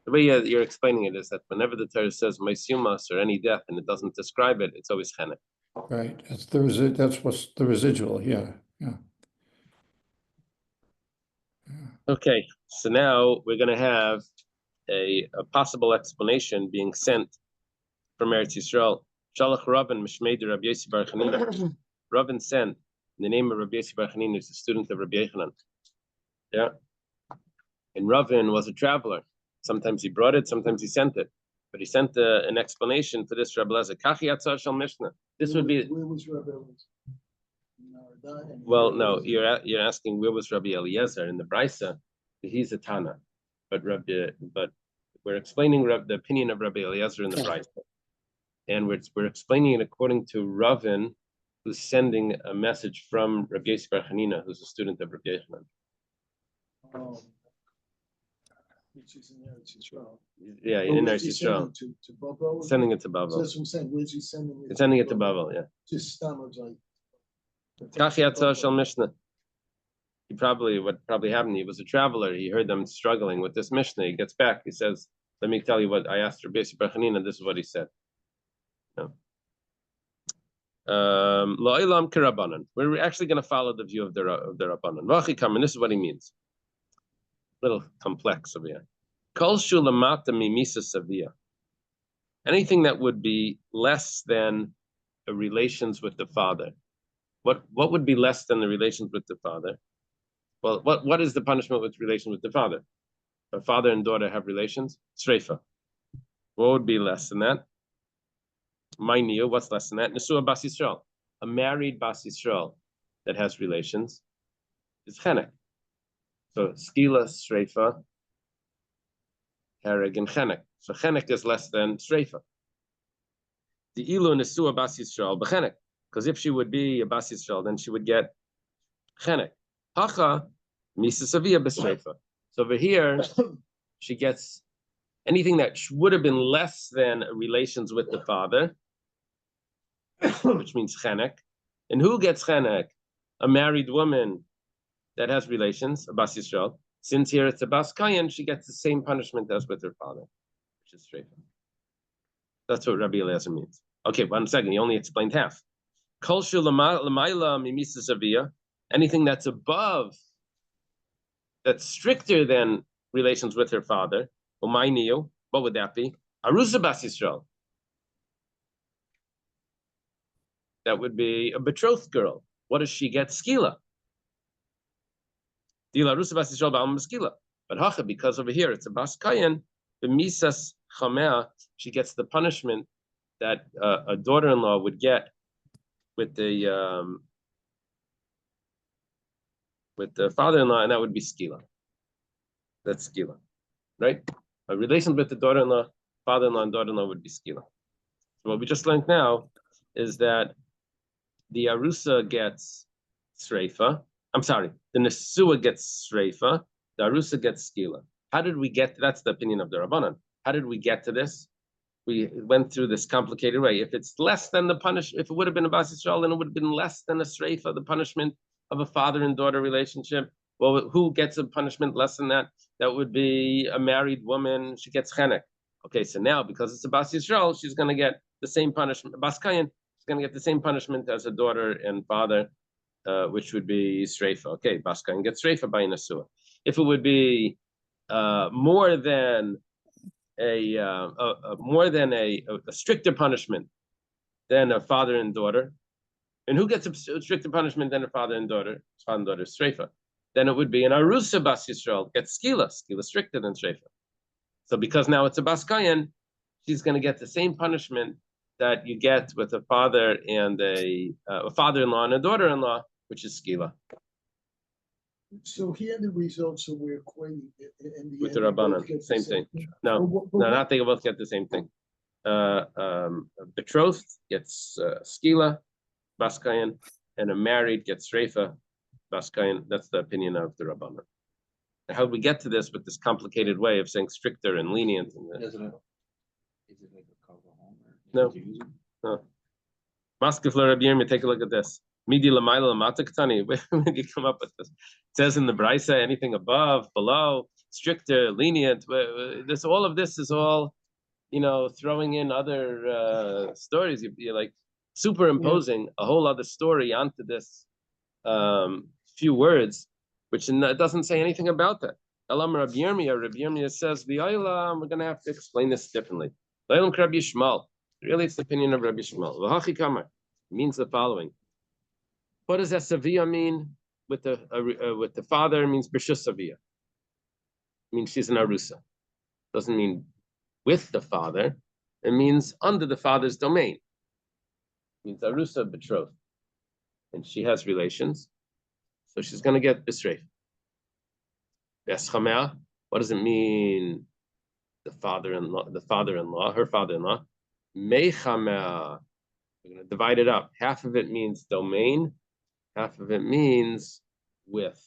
The way you're explaining it is that whenever the Torah says meisumas or any death and it doesn't describe it, it's always chenek. Right. That's what's the residual. Yeah. Okay, so now we're going to have a possible explanation being sent from Eretz Yisrael. Shalach Ravin Mishmei Rabbi Yossi Bar Chanina. Ravin sent in the name of Rabbi Yossi Bar Chanina, who's a student of Rabbi Yechanan. Yeah, and Ravin was a traveler. Sometimes he brought it, sometimes he sent it, but he sent an explanation for this Rabbi Lezer. Kachi Yatzar Shal Mishnah. This would be. Where was Rabbi Eliezer? Well, no, you're asking where was Rabbi Eliezer in the Brisa? He's a Tana, but we're explaining the opinion of Rabbi Eliezer in the Brisa, and we're explaining it according to Ravin, who's sending a message from Rabbi Yossi Bar Chanina, who's a student of Rabbi Yechanan. Which is in Eretz Yisrael. Yeah, in Eretz Yisrael. To Babel? Sending it to So Babel. that's what I'm saying. Where's he sending it? It's sending it to Babel, yeah. Just stomach like. Kachi Yatzar Shal Mishnah. What probably happened, he was a traveler. He heard them struggling with this Mishnah. He gets back. He says, let me tell you what I asked Rabbi Yossi Bar Chanina. This is what he said. No. Lo'ilam kirabanan. We're actually going to follow the view of the Rabbanan. V'achikam, and this is what he means. A little complex over here. Kol shulamata mimisa savia. Anything that would be less than the relations with the father. What would be less than the relations with the father? Well, what is the punishment with relation with the father? A father and daughter have relations? Sreifa. What would be less than that? Ma'iniyu, what's less than that? Nesua Bas Yisrael. A married Bas Yisrael that has relations is chenek. So skila, sreifa, hereg, and chenek. So chenek is less than sreifa. The ilu nesua Bas Yisrael b'chenek. Because if she would be a Bas Yisrael, then she would get chenek. Hacha misa savia b'sreifa. So over here, she gets anything that would have been less than relations with the father, which means chenek. And who gets chenek? A married woman that has relations, a Bas Yisrael. Since here it's a Bas Kayan, she gets the same punishment as with her father, which is straight. That's what Rabbi Eliezer means. Okay, 1 second. He only explained half. Anything that's above, that's stricter than relations with her father. What would that be? Arusa Bas Yisrael. That would be a betrothed girl. What does she get? Skila. But hacha, because over here it's a Bas Kayan, the misas chamea, she gets the punishment that a daughter-in-law would get with the father-in-law, and that would be skila. That's skila, right? A relation with the daughter-in-law, father-in-law, and daughter-in-law would be skila. So what we just learned now is that the arusa gets sreifa. I'm sorry, the nesua gets sreifa, the arusa gets skila. How did we get to, that's the opinion of the Rabbanan. How did we get to this? We went through this complicated way. If it's less than the if it would have been a Bas Yisrael, then it would have been less than a sreifa, the punishment of a father and daughter relationship. Well, who gets a punishment less than that? That would be a married woman. She gets chenek. Okay, so now because it's a Bas Yisrael, she's going to get the same punishment. Bas Kayan, she's going to get the same punishment as a daughter and father, which would be sreifa. Okay, Bas Kayan gets sreifa by nesua. If it would be more than a stricter punishment than a father and daughter, and who gets a stricter punishment than a father and daughter? Father and daughter sreifa. Then it would be an arusa Bas Yisrael gets skila stricter than sreifa. So because now it's a Bas Kayan, she's going to get the same punishment that you get with a father and a father-in-law and a daughter-in-law, which is skila. So here the results are we're equating in the With end, the they both Rabbanan, get the same thing. But No, not they both get the same thing. Betrothed gets skila, Bas Kayan, and a married gets sreifa, Bas Kayan. That's the opinion of the Rabbanan. How did we get to this with this complicated way of saying stricter and lenient? And Is it like a cover home? No. No. Maskefler Rabbi Yirmiyah, take a look at this. Midi lamaila lamata ktani. Where did you come up with this? It says in the Brisa, anything above, below, stricter, lenient. This, all of this is all, throwing in other stories. You're like superimposing a whole other story onto this few words, which it doesn't say anything about that. Elam Rabbi Yirmiyah says, the Olam, we're going to have to explain this differently. Olam Rabbi Yishmael. Really, it's the opinion of Rabbi Yishmael. V'hachi kamar means the following. What does Savia mean with the father? It means B'shus Savia. It means she's an Arusa. Doesn't mean with the father. It means under the father's domain. It means Arusa betrothed. And she has relations. So she's going to get Bisreif. Beschamea, what does it mean? Her father-in-law. Mechamea. We're going to divide it up. Half of it means domain. Half of it means with.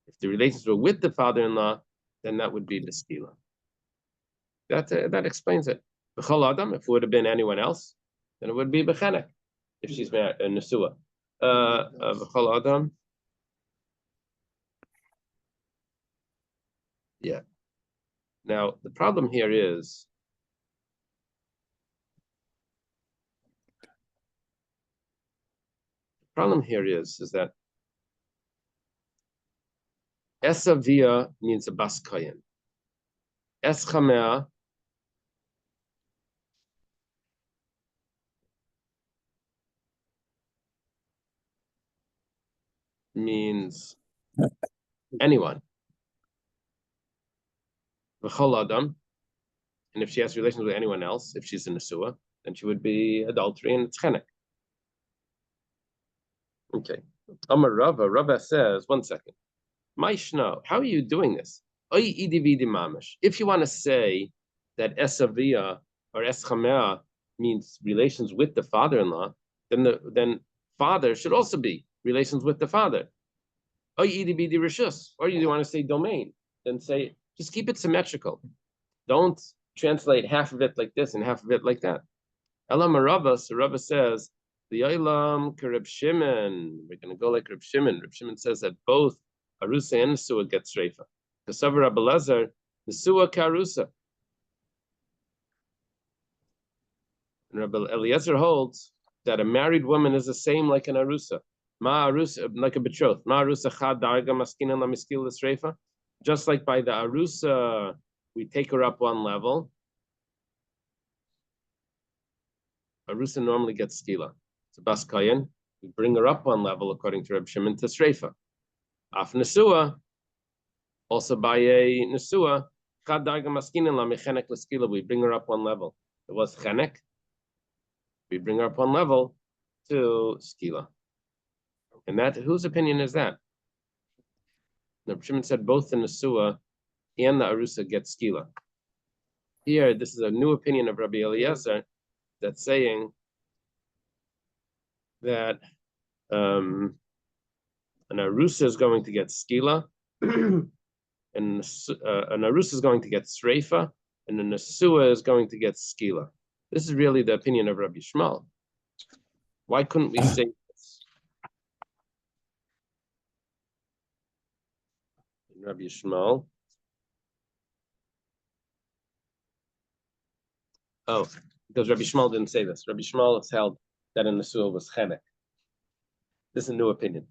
If the relations were with the father-in-law, then that would be the skila. That explains it. B'chol adam, if it would have been anyone else, then it would be b'chenek. If she's married, nesua. B'chol adam. Yeah. Now the problem here is. Problem here is that Esavia means a bas kohen. Eschamea means anyone. V'chol adam. And if she has relations with anyone else, if she's a nesua, then she would be adultery and it's chenek. Okay. Amar Rava says, 1 second. Maishno, how are you doing this? If you want to say that esavia or eschamea means relations with the father-in-law, then father should also be relations with the father. Or you want to say domain, then say just keep it symmetrical. Don't translate half of it like this and half of it like that. Elam Rava, so Rava says the Olam Reb Shimon. We're going to go like Reb Shimon. Reb Shimon says that both Arusa and Nesua get Shreifa. Kasavar Rabbi Elazar, Nesua Karusa. And Rabbi Eliezer holds that a married woman is the same like an Arusa. Ma Arusa, like a betrothed. Ma Arusa Chad Darga Maskina La Miskil Shreifa. Just like by the Arusa, we take her up one level. Arusa normally gets skila. It's a bas kohen. We bring her up one level according to Reb Shimon to Shreifa. Af Nesua, also by a Nesua, Chad Darga Maskinin La Mechenek L'skila, we bring her up one level. It was Chenek. We bring her up one level to skila. And that, whose opinion is that? Reb Shimon said both the Nesua and the Arusa get skila. Here, this is a new opinion of Rabbi Eliezer that's saying that an Arusa is going to get skila, and an Arusa is going to get sreifa, and a Nesua is going to get skila. This is really the opinion of Rabbi Shmuel. Why couldn't we say this? Rabbi Shmuel. Oh, because Rabbi Shmuel didn't say this. Rabbi Shmuel has held that a Nesua was chenek. This is a new opinion.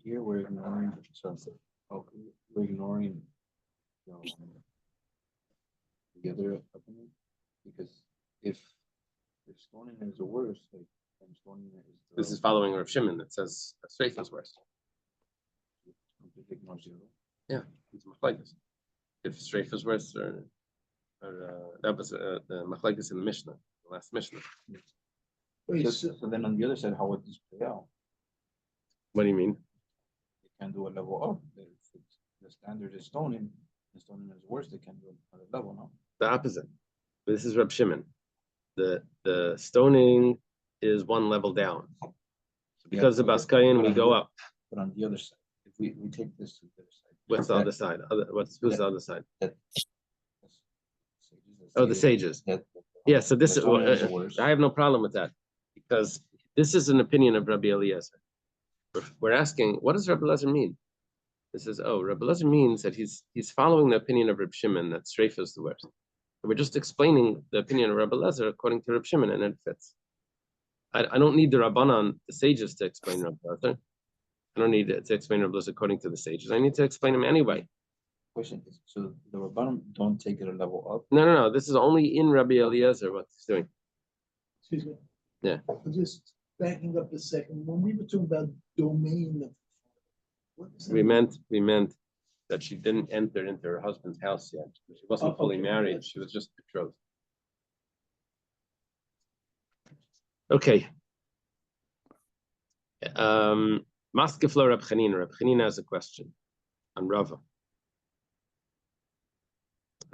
Here we're ignoring, we're ignoring the other opinion, because if stoning is the worst, like, and stoning is This is following Rav Shimon that says Sreifa is worse. completely ignores the other. Yeah, it's machlekes. If Sreifa is worse, or that was the machlekes in the Mishnah, the last Mishnah. Wait, So then on the other side, how would this play out? What do you mean? They can do a level up. If the standard is stoning, the stoning is worse, they can do another level, no? The opposite. This is Reb Shimon. The stoning is one level down. So because of Baskayan, we go up. But on the other side, if we take this to the other side. What's the other side? Who's the other side? Oh, the sages. Yeah, so this I have no problem with that, because this is an opinion of Rabbi Eliezer. We're asking, what does Rabbi Eliezer mean? This is, Rabbi Eliezer means that he's following the opinion of Reb Shimon that Sreifa is the worst. We're just explaining the opinion of Rabbi Eliezer according to Reb Shimon, and it fits. I don't need the Rabbanan, the sages, to explain Rabbi Eliezer. I don't need to explain Rabbi Eliezer according to the sages. I need to explain him anyway. Question is, so the Rabbanan don't take it a level up? No. This is only in Rabbi Eliezer what he's doing. excuse me. Yeah. Just backing up a second, when we were talking about domain of, what is that? We meant that she didn't enter into her husband's house yet. She wasn't fully okay. married. She was just betrothed. Okay. Maskeflo Reb Chanina. Reb Chanina has a question on Rava.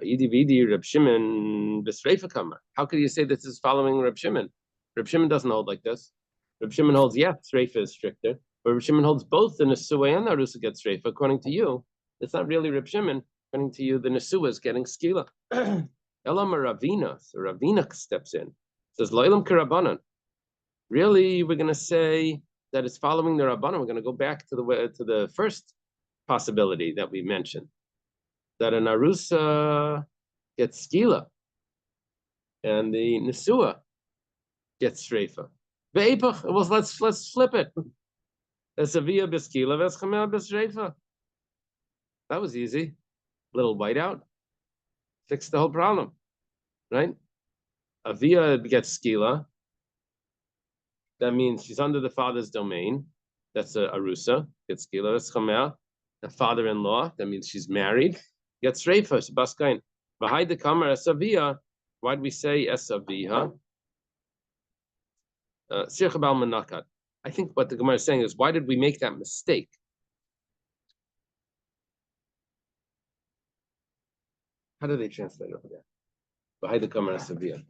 Reb Shimon b'sreifa kamar. How could you say this is following Reb Shimon? Reb Shimon doesn't hold like this. Reb Shimon holds, sreifa is stricter, but Reb Shimon holds both the Nesua and the Arusa get sreifa. According to you, it's not really Reb Shimon. According to you, the Nesua is getting skila. Elam Ravina. So Ravina steps in. Says Loilam Karabanan. Really, we're going to say that it's following the Rabbanan. We're going to go back to the first possibility that we mentioned, that an Arusa gets skila and the Nesua gets Shreifa. Ve'epach. Well, let's flip it. Esavia b'skila v'eschamel b'shreifa. That was easy. Little whiteout. Fixed the whole problem, right? Avia gets skila. That means she's under the father's domain. That's a arusa. Gets skila. That's chamel. The father-in-law. That means she's married. Gets reifa. Baskain. Behind the kamar esavia. Why do we say esavia? Sircha bal menakat. I think what the Gemara is saying is, why did we make that mistake? How do they translate over there? Behind the kamar esavia.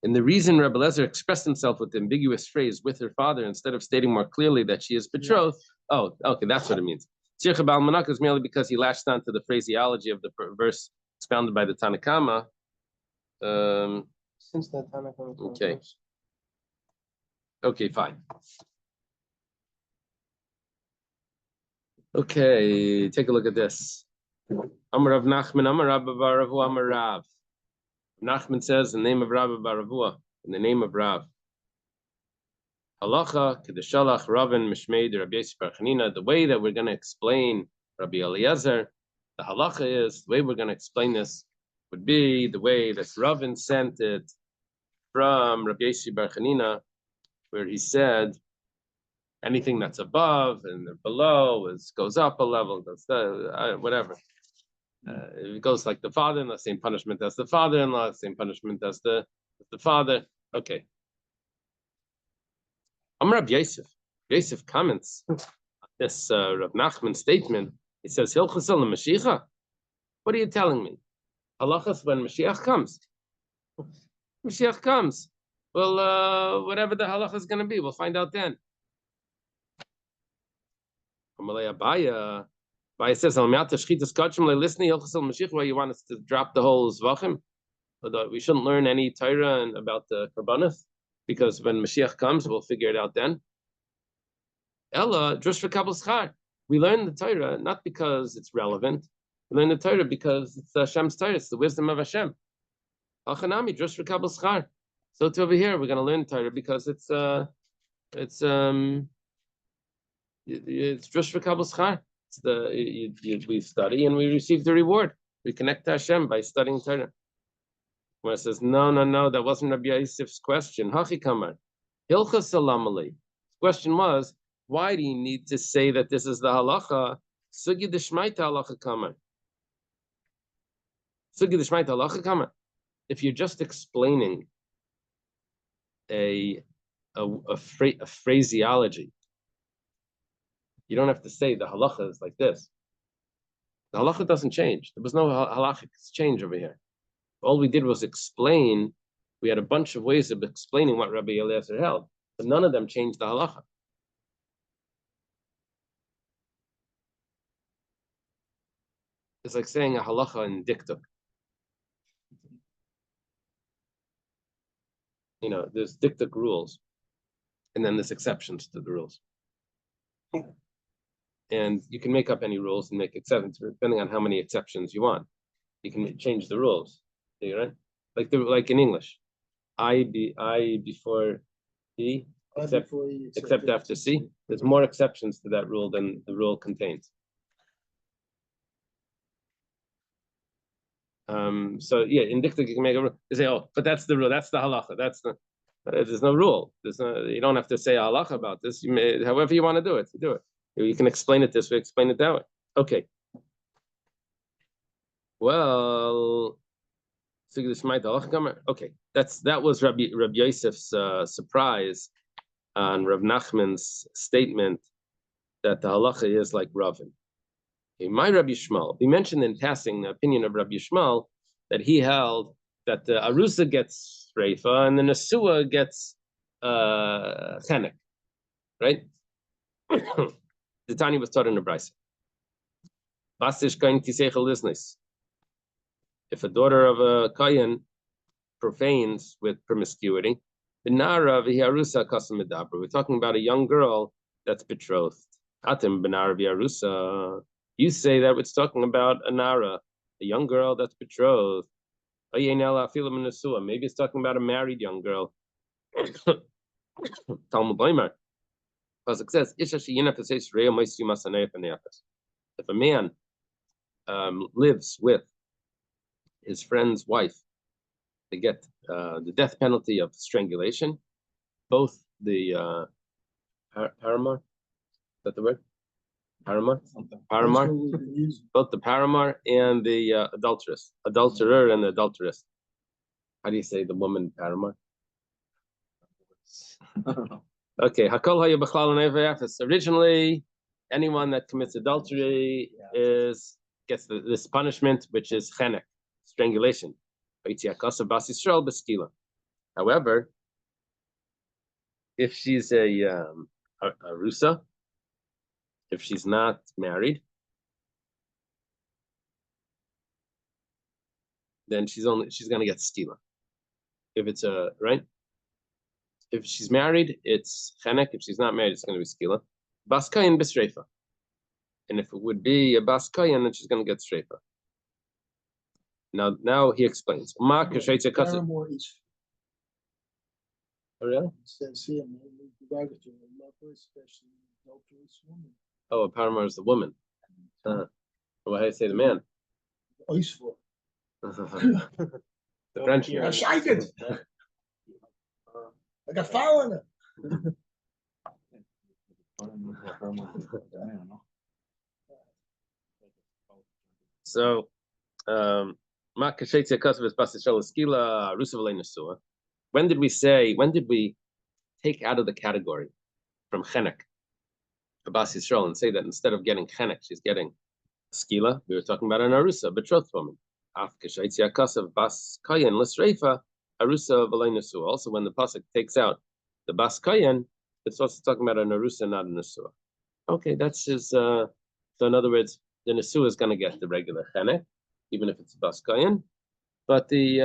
And the reason Rebbe Lezer expressed himself with the ambiguous phrase "with her father" instead of stating more clearly that she is betrothed. Oh, okay, that's what it means. Tzircha bal manak is merely because he latched on to the phraseology of the verse expounded by the Tanakama. Since the Tanakama. Okay. Okay, fine. Okay, take a look at this. Amar Rav Nachman, Amar Rabba bar Ravu, Amar Rav. Nachman says in the name of Rabba bar Ravua, in the name of Rav. Halacha kedeshalach Ravin mishmei de Rabbi Yosef bar Chanina. The way that we're going to explain Rabbi Eliezer, the halacha is the way we're going to explain this would be the way that Ravin sent it from Rabbi Yosef bar Chanina, where he said anything that's above and below goes up a level, goes whatever. It goes like the father-in-law, same punishment as the father-in-law, same punishment as the father. Okay. Amar Yosef. Yosef comments on this Rav Nachman statement. He says, Hilchasal Mashiach. What are you telling me? Halachas when Mashiach comes. Mashiach comes. Well, whatever the halacha is going to be, we'll find out then. Amalei Abaya. Abaya says, why you want us to drop the whole Zvachim? We shouldn't learn any Torah about the Karbanos, because when Mashiach comes, we'll figure it out then. Ella, drush for Kabul Schar. We learn the Torah not because it's relevant. We learn the Torah because it's Hashem's Torah. It's the wisdom of Hashem. Achanami, drush for Kabul Schar. So to over here, we're going to learn Torah because it's drush for Kabul Schar. We study and we receive the reward. We connect to Hashem by studying Torah. Where it says, no, that wasn't Rabbi Yosef's question. Hachi kamar, hilchas salamali. The question was, why do you need to say that this is the halacha? Sugi d'shmaita halacha kamar. Sugi d'shmaita halacha kamar. If you're just explaining a phraseology, you don't have to say the halacha is like this. The halacha doesn't change. There was no halachic change over here. All we did was explain. We had a bunch of ways of explaining what Rabbi Eliezer held, but none of them changed the halacha. It's like saying a halacha in diktuk. There's diktuk rules, and then there's exceptions to the rules. And you can make up any rules and make exceptions depending on how many exceptions you want. You can change the rules, right? Like in English, I before E, except after C. There's more exceptions to that rule than the rule contains. So yeah, in diktuk you can make a rule. You say, oh, but that's the rule. That's the halacha. There's no rule. You don't have to say halacha about this. However you want to do it, you do it. You can explain it this way, explain it that way. Okay. Well, okay. That was Rabbi Yosef's surprise on Rav Nachman's statement that the halacha is like Ravin. Okay, my Rabbi Shmuel, we mentioned in passing the opinion of Rabbi Shmuel that he held that the Arusa gets Reifa and the Nesua gets Chenek, right? The Tani was taught in the Brisa. If a daughter of a Kayan profanes with promiscuity, we're talking about a young girl that's betrothed. You say that it's talking about a Nara, a young girl that's betrothed. Maybe it's talking about a married young girl. Talmud Leimer. Because it says, if a man lives with his friend's wife, they get the death penalty of strangulation. Both the paramour, is that the word? Paramour? Paramour? Both the paramour and the adulteress. Adulterer and the adulteress. How do you say the woman paramour? Okay, Hakol Haya B'chlal Nefesh. Originally, anyone that commits adultery gets this punishment, which is chenek, strangulation. However, if she's a rusa, if she's not married, then she's going to get skila. If it's if she's married, it's chenek. If she's not married, it's going to be skila. Baskayan b'streifa. And if it would be a baskayan, then she's going to get streifa. Now he explains. Paramour is. Oh, really? It says here, derogatory, especially adulterous woman. Oh, a paramour is the woman. Well, how do you say the man? Oisfor. The French. Here. I got fire on it. So, when did we take out of the category from chenek to Bas Yisrael and say that instead of getting chenek, she's getting skila? We were talking about an arusa, a betrothed woman. Also, when the pasuk takes out the bas kayan, it's also talking about an arusa, not a nesua. Okay, that's his. So in other words, the nesua is going to get the regular chenek, even if it's a bas kayan. But the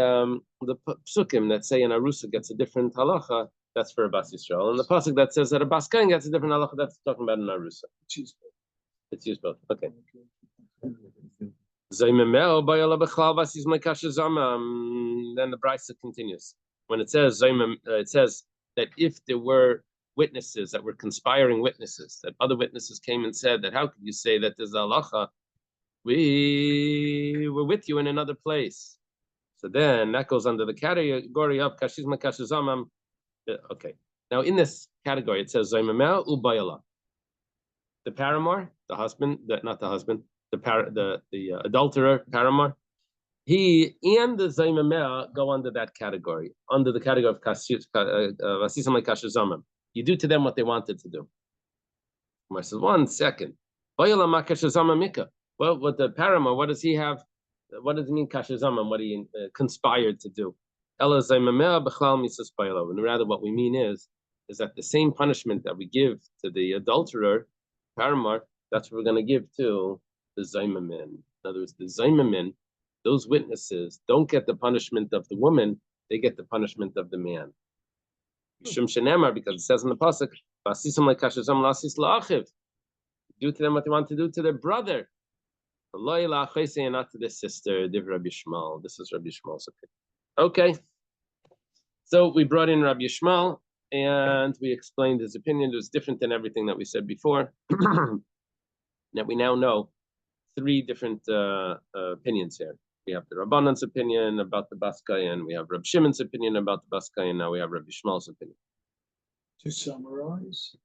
psukim that say an arusa gets a different halacha, that's for a bas Yisrael, and the pasuk that says that a bas kayan gets a different halacha, that's talking about an arusa. It's used both. Okay. Then the Brisa continues. When it says that if there were witnesses that were conspiring witnesses, that other witnesses came and said that how could you say that there's a halacha? We were with you in another place. So then that goes under the category of kashizma kashizamam. Okay. Now in this category it says zaymamel ubayala. The paramour, the husband, not the husband. The adulterer, paramour, he and the zaymameh go under that category, under the category of vasisam kashazamam. You do to them what they wanted to do. Gemara says, 1 second. Well, with the paramour, what does he have? What does it mean kashazamam? What he conspired to do? And rather, what we mean is that the same punishment that we give to the adulterer, paramour, that's what we're going to give to the zaymamin. In other words, the zaymamin, those witnesses don't get the punishment of the woman, they get the punishment of the man. Because it says in the pasuk, do to them what they want to do to their brother. Not to their sister. This is Rabbi Yishmael's opinion. Okay. So we brought in Rabbi Yishmael and we explained his opinion. It was different than everything that we said before. That we now know 3 different opinions here. We have the Rabbanan's opinion about the Bas Kayan, we have Reb Shimon's opinion about the Bas Kayan, now we have Rabbi Yishmael's opinion. To summarize,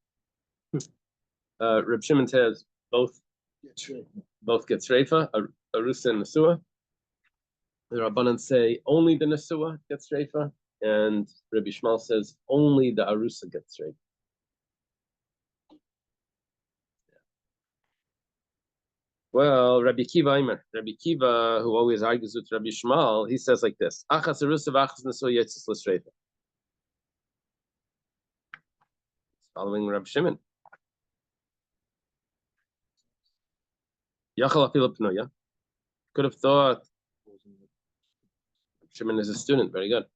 Reb Shimon says both get Shreifa, Arusa and Nesua. The Rabbanan say only the Nesua gets Shreifa, and Rabbi Yishmael says only the Arusa gets Shreifa. Well, Rabbi Kiva, who always argues with Rabbi Yishmael, he says like this: Achas arusa v'achas nesua yetzis l'shreifa. Following Rabbi Shimon. Yachal afilu pnuya. Could have thought Shimon is a student. Very good.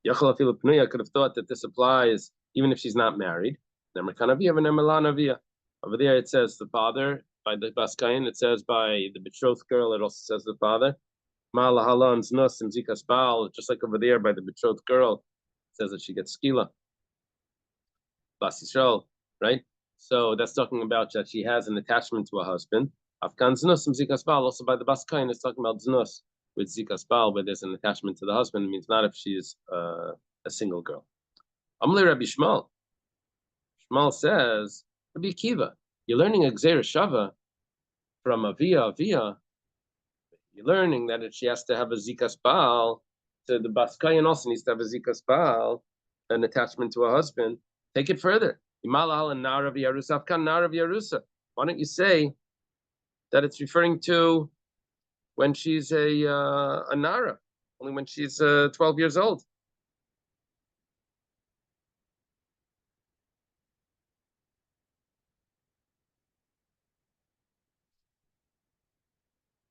Yachal afilu pnuya could have thought that this applies even if she's not married. Over there it says the father by the Baskayan. It says by the betrothed girl. It also says the father. Ma'alahalan znus imzikas baal. Just like over there by the betrothed girl, it says that she gets skila. Bas Yisrael, right? So that's talking about that she has an attachment to a husband. Afkan znus imzikas baal. Also by the Baskayan, it's talking about znus with zikas baal, where there's an attachment to the husband. It means not if she's a single girl. Amle Rabbi Shmuel. Shmuel says, Rabbi Akiva, you're learning a Gzeir Shava from Avia. You're learning that if she has to have a Zikas Baal, so the Baskayan also needs to have a Zikas Baal, an attachment to a husband. Take it further. Why don't you say that it's referring to when she's a Nara, only when she's 12 years old?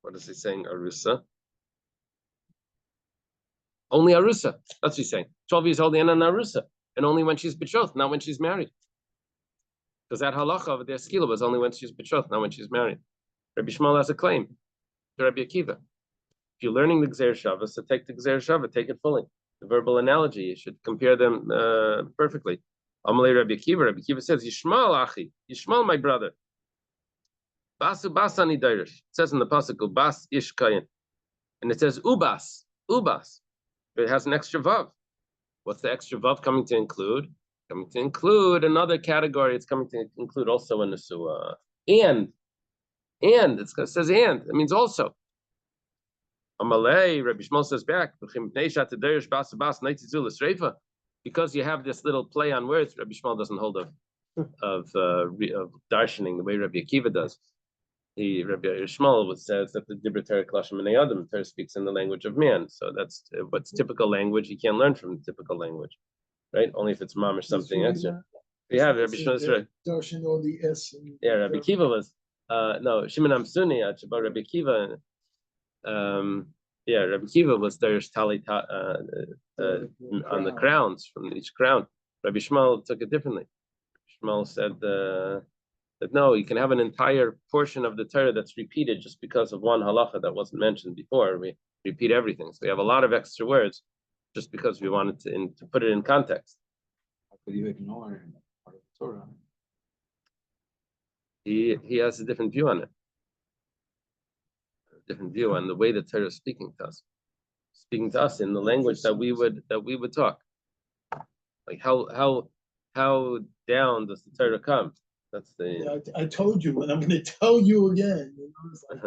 What is he saying? Arusa. Only Arusa. That's what he's saying. 12 years old and an Arusa. And only when she's betrothed, not when she's married. Because that halacha of their skila was only when she's betrothed, not when she's married. Rabbi Shmuel has a claim to Rabbi Akiva. If you're learning the Gzeir Shava, so take the Gzeir Shava, take it fully. The verbal analogy, you should compare them perfectly. Amalei Rabbi Akiva says, Yishmal Achi, Yishmal my brother. Basu basani dairish. It says in the pasuk, Ubas ishkayin. And it says Ubas. It has an extra vav. What's the extra vav coming to include? Coming to include another category. It's coming to include also a nesua. And it says and. It means also. Amalei, Rabbi Shmuel says back, because you have this little play on words, Rabbi Shmuel doesn't hold of darshaning the way Rabbi Akiva does. Rabbi Shmuel says that the Dibur Torah Klashim and Adam, Torah speaks in the language of man. So that's what's typical language. You can't learn from the typical language, right? Only if it's mom or something extra. We have Rabbi Shmuel. Darshan all the S. Yeah, Rabbi Akiva was no Shimon Amsuni about Rabbi Akiva. Rabbi Akiva was Darish Tali on the crowns from each crown. Rabbi Shmuel took it differently. Shmuel said that no, you can have an entire portion of the Torah that's repeated just because of one halacha that wasn't mentioned before. We repeat everything. So we have a lot of extra words just because we wanted to put it in context. How could you ignore part of the Torah? He has a different view on it. A different view on the way the Torah is speaking to us. Speaking to us in the language that we would talk. Like how down does the Torah come? That's the. Yeah, I told you, and I'm going to tell you again. You know, it's like,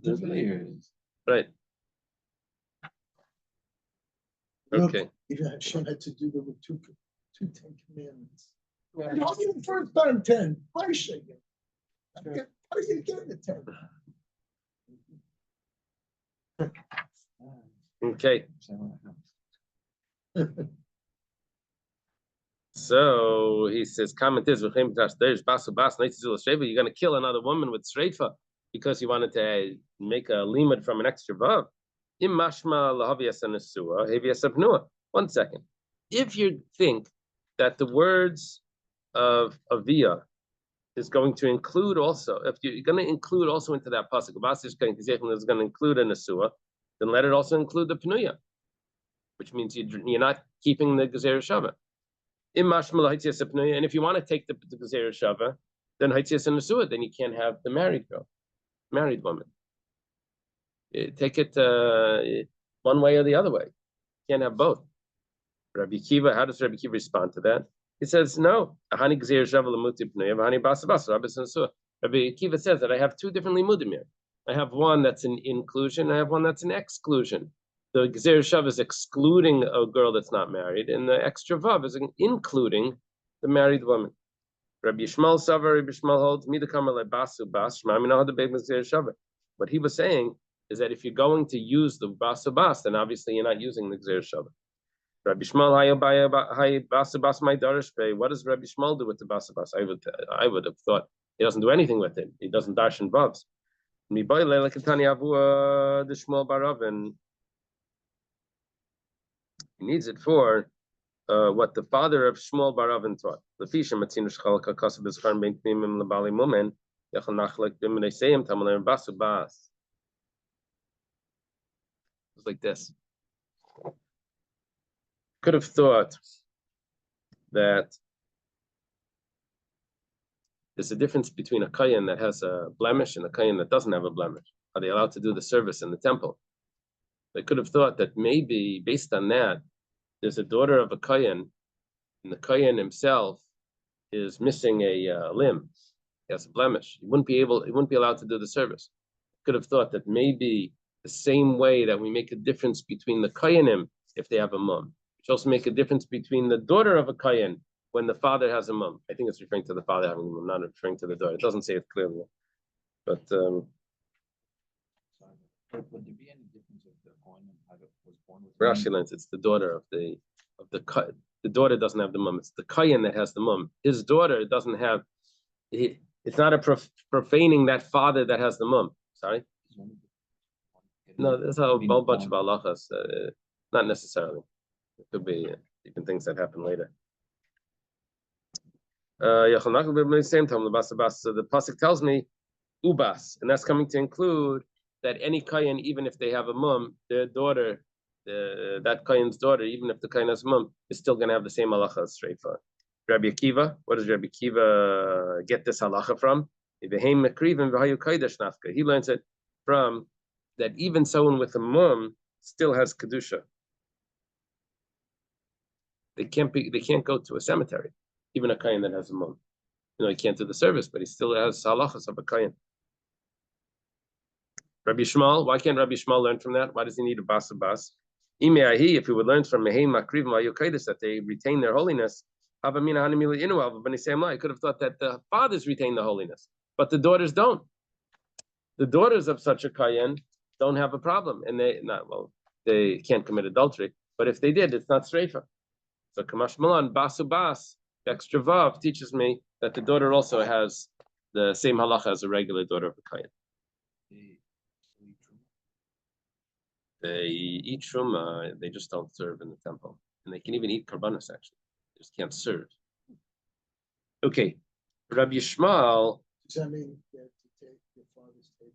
There's layers. Right. look, Okay. even Hashem had to do there with two 10 commandments. Not even first time 10. Why should you? How do you get the 10? Okay. So he says, comment is, you're going to kill another woman with sreifa because you wanted to make a limud from an extra vav. 1 second. If you think that the words of Avia is going to include also, if you're going to include also into that pasuk, is going to include a nesua, then let it also include the penuya, which means you're not keeping the Gezer Shava. And if you want to take the Gezer Shava, then Haitzias and Nesua, then you can't have the married woman. Take it one way or the other way. You can't have both. Rabbi Akiva, how does Rabbi Akiva respond to that? He says, no. Rabbi Akiva says that I have two different limudim here. I have one that's an inclusion, I have one that's an exclusion. The Gezer Shav is excluding a girl that's not married, and the extra Vav is including the married woman. Rabbi Yishmael Savar, Rabbi Yishmael holds, Basu Bas, what he was saying is that if you're going to use the Basu Bas, then obviously you're not using the Gezer Shav. Rabbi Yishmael, Basu Bas, my Darish Bey. What does Rabbi Yishmael do with the Basu Bas? I would have thought he doesn't do anything with it. He doesn't darshan Vavs. The Shmuel Baravin. He needs it for what the father of Shmuel Baravin taught. It's like this. Could have thought that there's a difference between a kohen that has a blemish and a kohen that doesn't have a blemish. Are they allowed to do the service in the temple? They could have thought that maybe based on that, there's a daughter of a kohen, and the kohen himself is missing a limb. He has a blemish. He wouldn't be allowed to do the service. Could have thought that maybe the same way that we make a difference between the kohenim if they have a mum, we should also make a difference between the daughter of a kohen when the father has a mum. I think it's referring to the father having a mum, not referring to the daughter. It doesn't say it clearly, but Would there be any difference if the coin was born with? Rashi learns it's the daughter of the daughter doesn't have the mum. It's the kohen that has the mum. His daughter doesn't have. It's not a profaning that father that has the mum. Sorry. No, there's a whole bunch of halachas. Not necessarily. It could be even things that happen later. So the pasuk tells me ubas, and that's coming to include that any kohen, even if they have a mum, their daughter, that kohen's daughter, even if the kohen has a mum, is still going to have the same halacha as Shreifa. Rabbi Akiva, what does Rabbi Akiva get this halacha from? He learns it from that even someone with a mum still has kedusha. They can't go to a cemetery, even a kohen that has a mum. He can't do the service, but he still has halachas of a kohen. Rabbi Shmuel, why can't Rabbi Shmuel learn from that? Why does he need a bas? If he would learn from Mehei Makriv Ma'ayukaidus that they retain their holiness, I could have thought that the fathers retain the holiness, but the daughters don't. The daughters of such a kohen don't have a problem, and they can't commit adultery. But if they did, it's not streifa. So Kamash Malan Basu Bas, extra vav teaches me that the daughter also has the same halacha as a regular daughter of the kohen. They eat truma, they just don't serve in the temple, and they can even eat karbanos actually. They just can't serve. Okay, Rabbi Yishmael. Does that mean you have to take your father's table?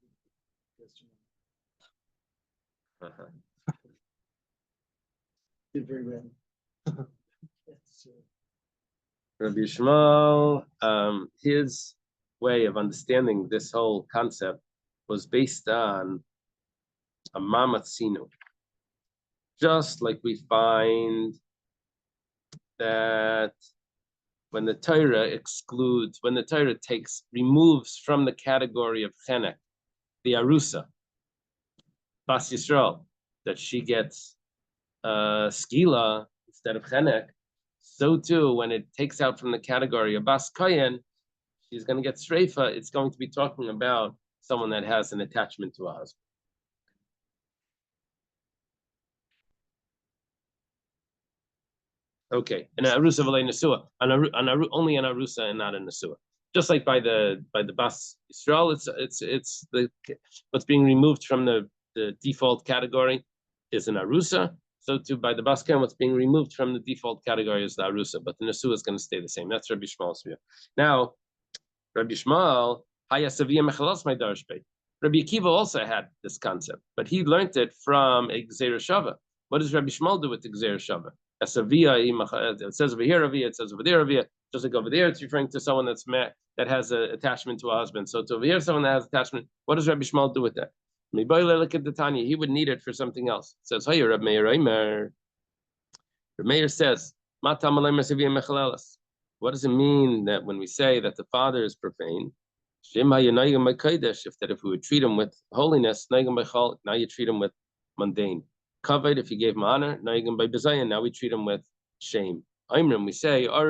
Did very well. Rabbi Yishmael, his way of understanding this whole concept was based on a mamatzinu. Just like we find that when the Torah removes from the category of chenek, the arusa, Bas Yisrael, that she gets skila instead of chenek, so too when it takes out from the category of Bas Kohen, she's going to get streifa. It's going to be talking about someone that has an attachment to a husband. Okay, and arusa v'lei nesua, only an arusa and not a nesua. Just like by the Bas Yisrael, it's what's being removed from the default category is an arusa. So too by the Bas Kohen, what's being removed from the default category is the arusa, but the nesua is going to stay the same. That's Rabbi Shmuel's view. Now, Rabbi Shmuel, hayasaviyah mechalos my darshbeit. Rabbi Akiva also had this concept, but he learned it from a Gzeira Shava. What does Rabbi Shmuel do with the Gzeira Shava? It says over here, it says over there, just like over there, it's referring to someone that has an attachment to a husband. So to over here, someone that has attachment, what does Rabbi Shmuel do with that? Look at the Tanya, he would need it for something else. It says, hey, Rabbi Meir, Rabbi Meir says, what does it mean that when we say that the father is profane? If we would treat him with holiness, now you treat him with mundane. Covered if you gave him honor, now we treat him with shame. We say, what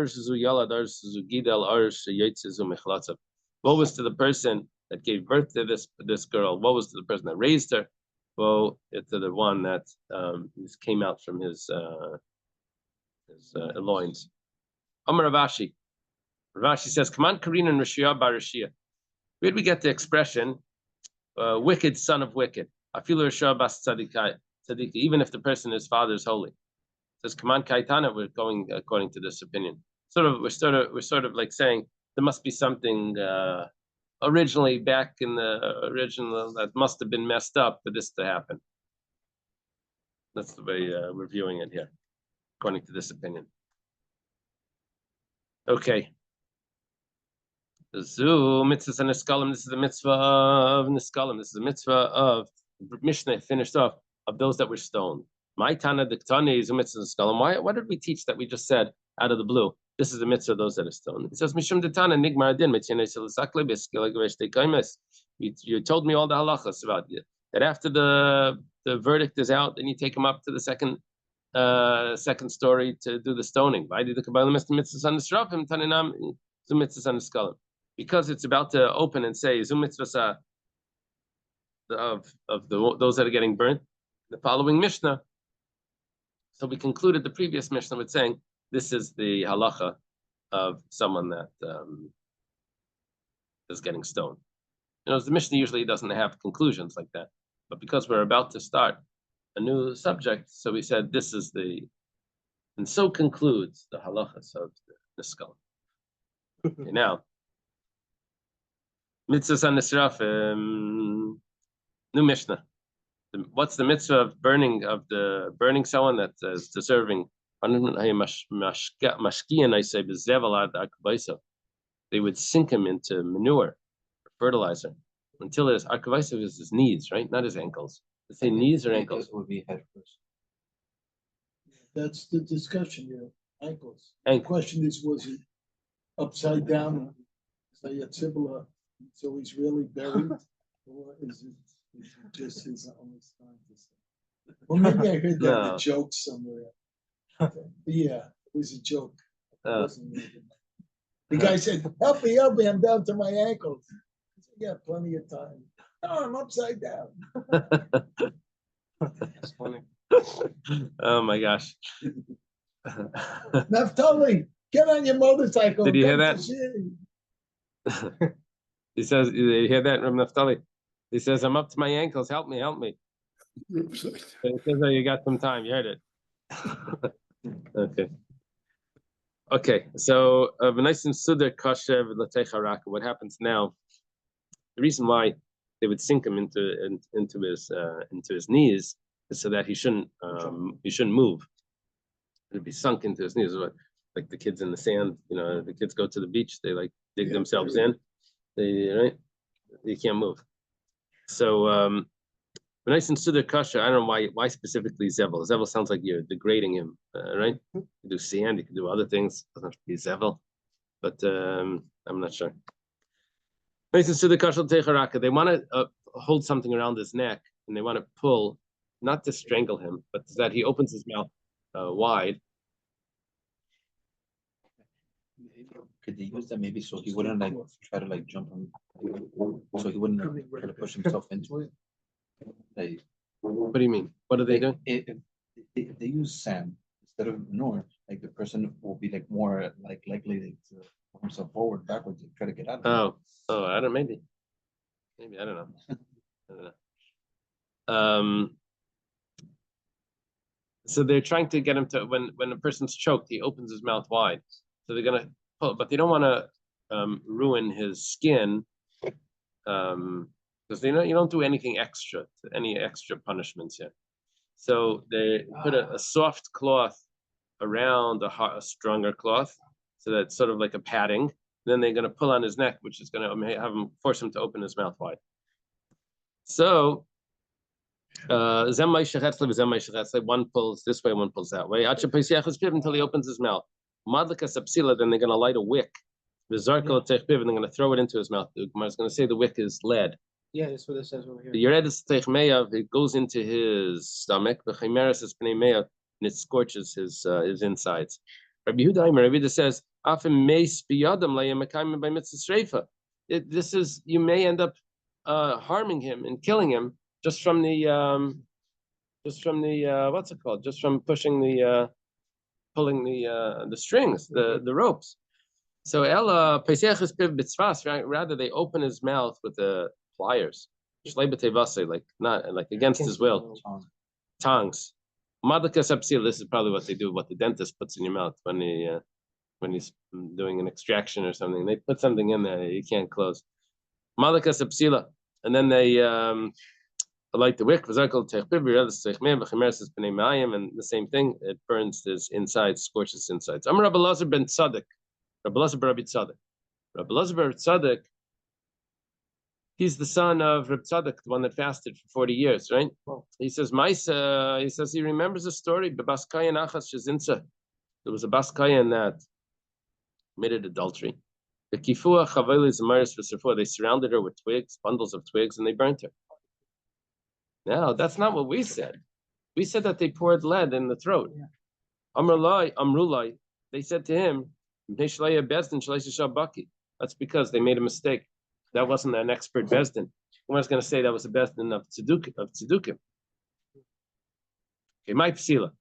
was to the person that gave birth to this girl? What was to the person that raised her? Well, it's to the one that came out from his loins. Amar Ravashi. Ravashi says, "Come on, Karina and Rishia Barashia." Where did we get the expression, "wicked son of wicked"? Afilu Rishia Bas Tzadikai. Even if the person his father is holy. It says, "Come on, Kaitana." We're going according to this opinion. We're sort of like saying there must be something originally back in the original that must have been messed up for this to happen. That's the way we're viewing it here, according to this opinion. Okay. Zu mitzvahs and niskalim. This is the mitzvah of niskalim. This is the mitzvah of Mishnah finished off of those that were stoned. My Tana Diktani is a mitzvah niskalim. Why did we teach that we just said out of the blue? This is the mitzvah of those that are stoned. It says Mishum Ditana Nigmar Adin Mitzvah Sakle Biskila Gveshte Kaimes. You told me all the halachas about it. That after the verdict is out, then you take him up to the second story to do the stoning. Why did the Kabbalah mitzvah on the Shrafim Taninam Zum mitzvah on the Skalim? Because it's about to open and say Zum mitzvah of those that are getting burnt. The following Mishnah. So we concluded the previous Mishnah with saying this is the halacha of someone that is getting stoned. You know, the Mishnah usually doesn't have conclusions like that, but because we're about to start a new subject, so we said this is and so concludes the halachas of the skull. Okay, now, mitzvahs on Nisrafim, new Mishnah. What's the mitzvah of burning someone that is deserving? They would sink him into manure, fertilizer, until his akavaisav is his knees, right? Not his ankles. They say knees or ankles. It would be head first. That's the discussion here, ankles. The Ankle. question is, was he upside down, say a tibula, so he's really buried? Or is it just his own time to say? Well, maybe I heard that in No. a joke somewhere. Yeah, it was a joke. It wasn't really. The guy said, help me, I'm down to my ankles. I said, yeah, plenty of time. No, I'm upside down. That's funny. Oh my gosh. Naftali, get on your motorcycle. Did you hear come that? to see. He says, you hear that, Rabbi Naftali? He says, I'm up to my ankles. Help me, help me. Oops. It says that you got some time. You heard it. Okay. Okay. So, nice and sudar kasher v'latei haraka. What happens now? The reason why they would sink him into his knees is so that he shouldn't move. It'd be sunk into his knees, like the kids in the sand. You know, the kids go to the beach. They like dig themselves in. They can't move. So nice and sudar kasha. I don't know why specifically zevel. Zevel sounds like you're degrading him, right? You can do sand, you can do other things. Doesn't have to be zevel, but I'm not sure. Nice and sudar kasha techaraka. They want to hold something around his neck, and they want to pull, not to strangle him, but so that he opens his mouth wide. Could they use that maybe so he wouldn't like try to like jump on, so he wouldn't try to push himself into it? Like, What do you mean? What are they doing? if they use sand instead of manure, like the person will be like more like likely to pull himself forward, backwards, and try to get out of it. Oh, I don't. Maybe I don't know. I don't know. So they're trying to get him to when a person's choked, he opens his mouth wide. So they're gonna pull, but they don't want to ruin his skin, because you don't do anything extra, any extra punishments here. So they put a soft cloth around a stronger cloth, so that's sort of like a padding. Then they're going to pull on his neck, which is going to force him to open his mouth wide. So one pulls this way, one pulls that way. Until he opens his mouth. Then they're going to light a wick. And they're going to throw it into his mouth. The Gemara is going to say the wick is lead. Yeah, that's what it says over here. The Yeredis Teichmeyav, it goes into his stomach. The Chimeris is Pnei Meyav, and it scorches his insides. Rabbi Yehuda says, this is, you may end up harming him and killing him just from the what's it called? Just from pushing pulling the strings, the ropes. So Ella Pesach Piv B'tzvas, rather they open his mouth with the pliers, like not like against his will, tongues. Madlakas Apsil, this is probably what they do, what the dentist puts in your mouth when he's doing an extraction or something. They put something in there you can't close. Malakas Psila. And then they light the wick, and the same thing, it burns his insides, scorches his insides. Amar Rabbi Elazar ben Tzadok, Rabbi Elazar ben Rabbi Tzadok. Rabbi Elazar ben Tzadok, he's the son of Rabbi Tzadok, the one that fasted for 40 years, right? He says, Maisa, he says he remembers a story, there was a Baskayan that committed adultery. The Kifua Chaveli Zamaris V'Sirfua, they surrounded her with twigs, bundles of twigs, and they burnt her. No, that's not what we said. We said that they poured lead in the throat. Amrulai, they said to him, that's because they made a mistake. That wasn't an expert Bezdin. I was going to say that was a Bezdin of Tzedukim. Okay, my Psila.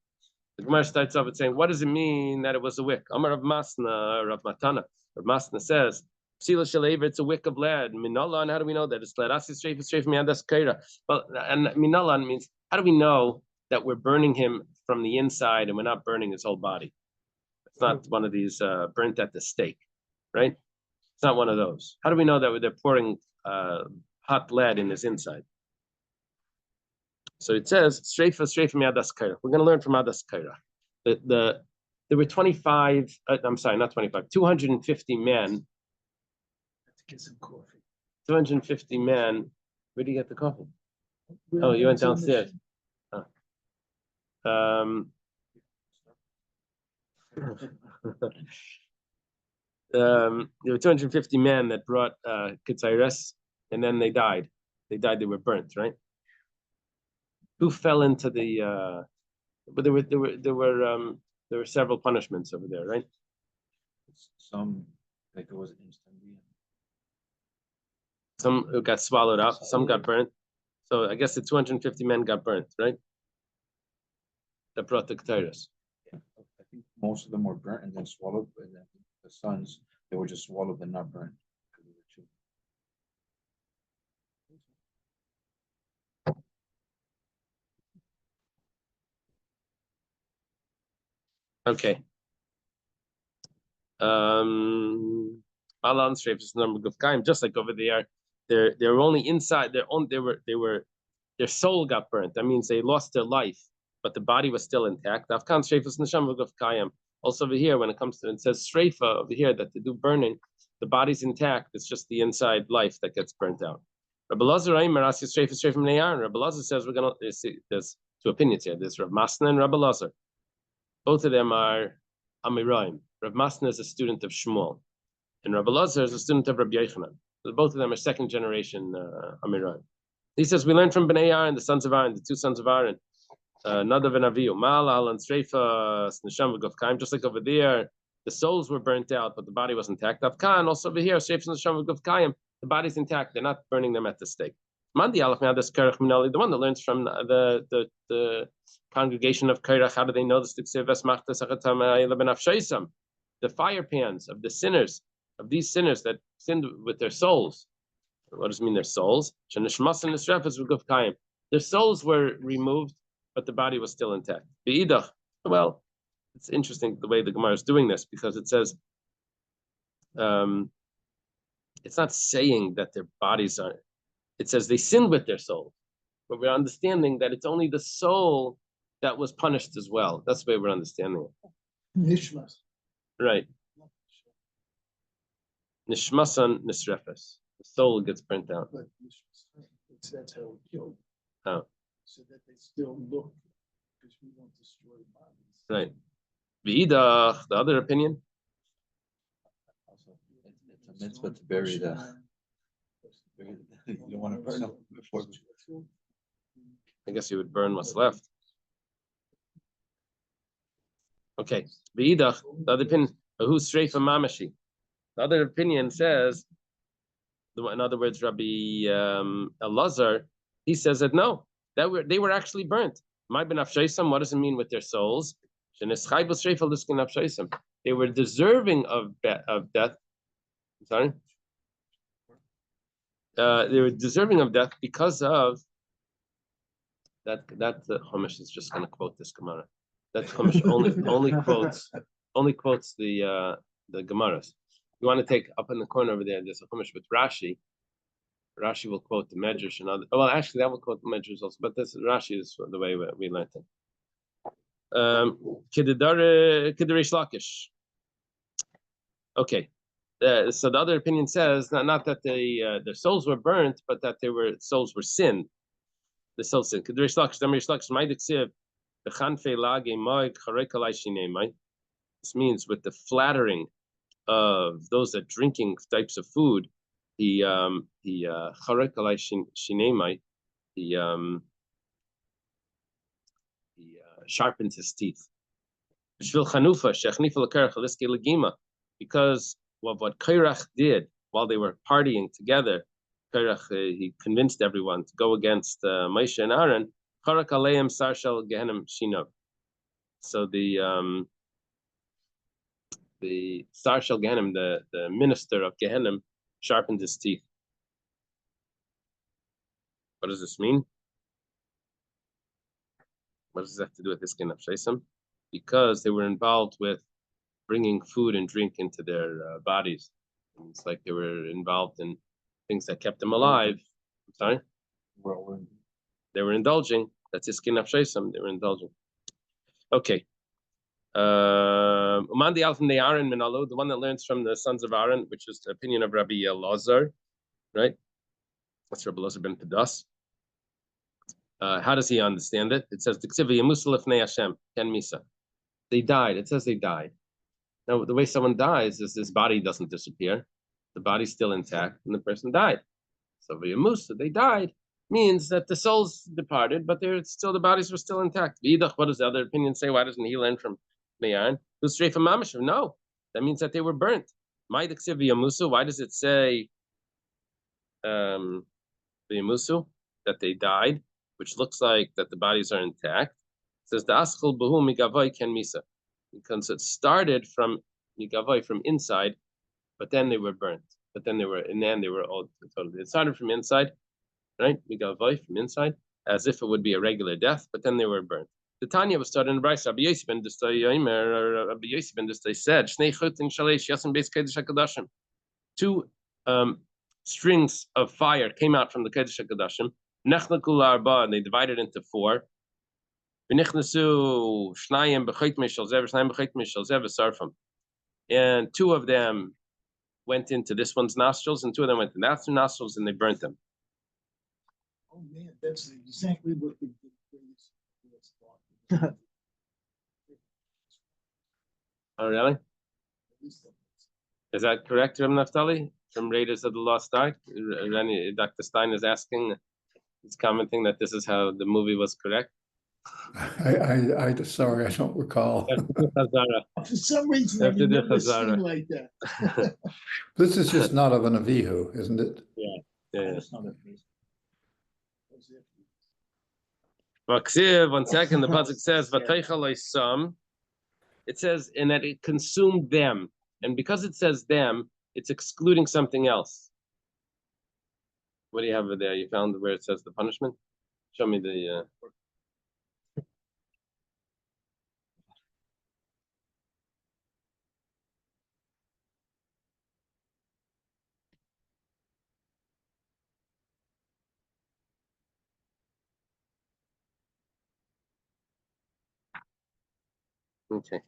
The Gemara starts off with saying, what does it mean that it was a wick? Amar Rav Masna, Rav Matana. Rav Masna says, Psila Shalever, it's a wick of lead. Minalan, how do we know that? It's lead. Asi Streif from Yadas Kaira. Well, and Minalan means, how do we know that we're burning him from the inside and we're not burning his whole body? It's not one of these burnt at the stake, right? It's not one of those. How do we know that they're pouring hot lead in his inside? So it says, Streif from Yadas Kaira. We're going to learn from Yadas Kaira. There were 25, I'm sorry, not 25, 250 men. Get some coffee. 250 men. Where did you get the coffee? Oh, you went downstairs. Oh. There were 250 men that brought Ketzaires, and then they died. They were burnt, right? Who fell into the but there were several punishments over there, right? Some, like it was instantly. Some got swallowed up, some got burnt. So I guess the 250 men got burnt, right? That brought the Ketzaires. Yeah, I think most of them were burnt and then swallowed, but then the sons, they were just swallowed and not burnt. Okay. Malan Streif is number of Kaim, just like over there. They were only inside their soul got burnt. That means they lost their life, but the body was still intact. Afkan Streif is Neshama of Kayam. Also over here, when it comes to it says Streifa over here that they do burning, the body's intact. It's just the inside life that gets burnt out. Rabbi Elazar Rabbi Elazar says we're gonna see there's two opinions here. There's Rav Masna and Rabbi Elazar. Both of them are Amiraim. Rav Masna is a student of Shmuel, and Rabbi Elazar is a student of Rabbi Yochanan. So both of them are second generation Amiraim. He says we learned from Bnei Aaron, the sons of Aaron, the two sons of Aaron, Nadav and Avihu, Malal and Streifa, Nesham v'Govkaim. Just like over there, the souls were burnt out, but the body was intact. Avkan, also over here, Streifa and Nesham v'Govkaim, the body's intact. They're not burning them at the stake. Mandi Alach Me'adas Kerach Minali, the one that learns from the congregation of Kerach. How do they know this? The fire pans of the sinners, of these sinners that sinned with their souls. What does it mean, their souls? Their souls were removed, but the body was still intact. Well, it's interesting the way the Gemara is doing this, because it says, it's not saying that their bodies are, it says they sinned with their soul, but we're understanding that it's only the soul that was punished as well. That's the way we're understanding it. Nishmas. Right. Nishmasan nisrefes. The soul gets burnt out. But that's how we killed. Oh. So that they still look, because we don't destroy bodies. Right. V'idach, the other opinion. Also, it's a mitzvah to bury the. You don't want to burn them before. I guess you would burn what's left. Okay. V'idach, the other opinion. Who's streifa mamashi? The other opinion says, in other words, Rabbi Elazar, he says that no, they were actually burnt. What does it mean with their souls? They were deserving of death. Sorry? They were deserving of death because of that. The Chumash is just going to quote this Gemara. That Chumash only quotes the Gemaras. You want to take up in the corner over there, there's a Chumash with Rashi. Rashi will quote the Medrash and other. Well, actually, that will quote the Medrash also, but this Rashi is the way we learned it. Kiddush Lakish. Okay. So the other opinion says not that their souls were burnt, but that souls were sinned. The soul sin. Kiddush Lakish. This means with the flattering of those that drinking types of food, he sharpens his teeth. Because of what Kairach did while they were partying together, Kairach, he convinced everyone to go against Moshe and Aaron. So the Sar Shel Gehenim, the minister of Gehenim, sharpened his teeth. What does this mean? What does this have to do with this kind of Shesam? Because they were involved with bringing food and drink into their bodies. And it's like they were involved in things that kept them alive. I'm sorry? They were indulging. That's his skin of Shesam. They were indulging. Okay. Umandi Al from the Aaron Minalo, the one that learns from the sons of Aaron, which is the opinion of Rabbi Elazar, right? That's Rabbi Elazar ben Pedas. How does he understand it? It says, they died. It says they died. Now, the way someone dies is this body doesn't disappear. The body's still intact, and the person died. So Musa, they died, means that the souls departed, but the bodies were still intact. What does the other opinion say? Why doesn't he learn from Me'aran? No, that means that they were burnt. Why does it say Musu, that they died, which looks like that the bodies are intact? It says the aschul behu migavoy ken misa, because it started from migavoy, from inside, but then they were burnt. But then they were all totally. It started from inside, right? Migavoy, from inside, as if it would be a regular death, but then they were burnt. The Tanya was started in the Brisa. Rabbi Yosef ben Distay said, "Shnei chut in shalish yasim beis kedush hakadashim." Two strings of fire came out from the kedush hakadashim. Nechnakul arba, and they divided into four. V'nichnasu shnayim b'chayt mishal zev, shnayim b'chayt mishal zev v'sarfam. And two of them went into this one's nostrils, and two of them went into that nostrils, and they burnt them. Oh man, that's exactly what the Oh, really? Is that correct, Reb Naftali? From Raiders of the Lost Ark? Dr. Stein is asking, he's commenting that this is how the movie was correct. Sorry, I don't recall. For some reason, I remember seeing like that. This is just not of an Avihu, isn't it? Yeah. One second, the pasuk says, it says, and that it consumed them. And because it says them, it's excluding something else. What do you have over there? You found where it says the punishment? Show me the... Okay. It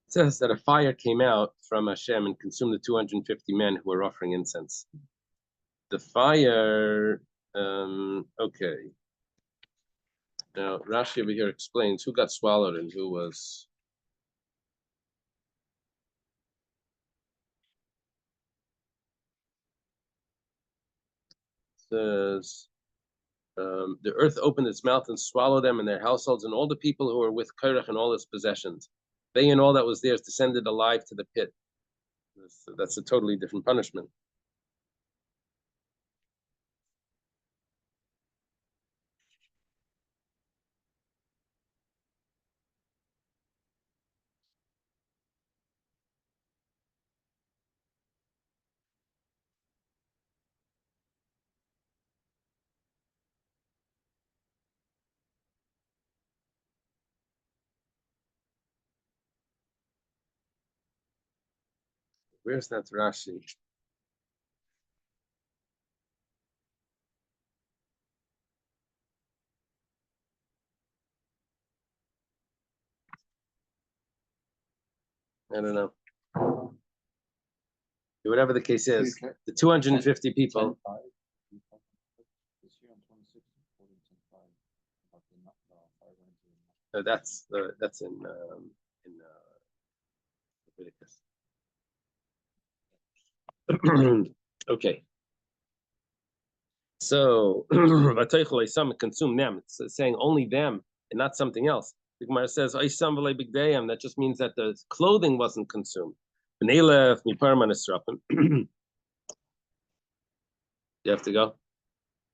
says that a fire came out from Hashem and consumed the 250 men who were offering incense. The fire, okay. Now, Rashi over here explains who got swallowed and who was... It says... the earth opened its mouth and swallowed them and their households and all the people who were with Korach and all his possessions. They and all that was theirs descended alive to the pit. That's a totally different punishment. Where's that Rashi? I don't know. Whatever the case is, the 250 people. That's in Leviticus. Okay. So consume them. It's saying only them and not something else. The Gemara says that just means that the clothing wasn't consumed. You have to go.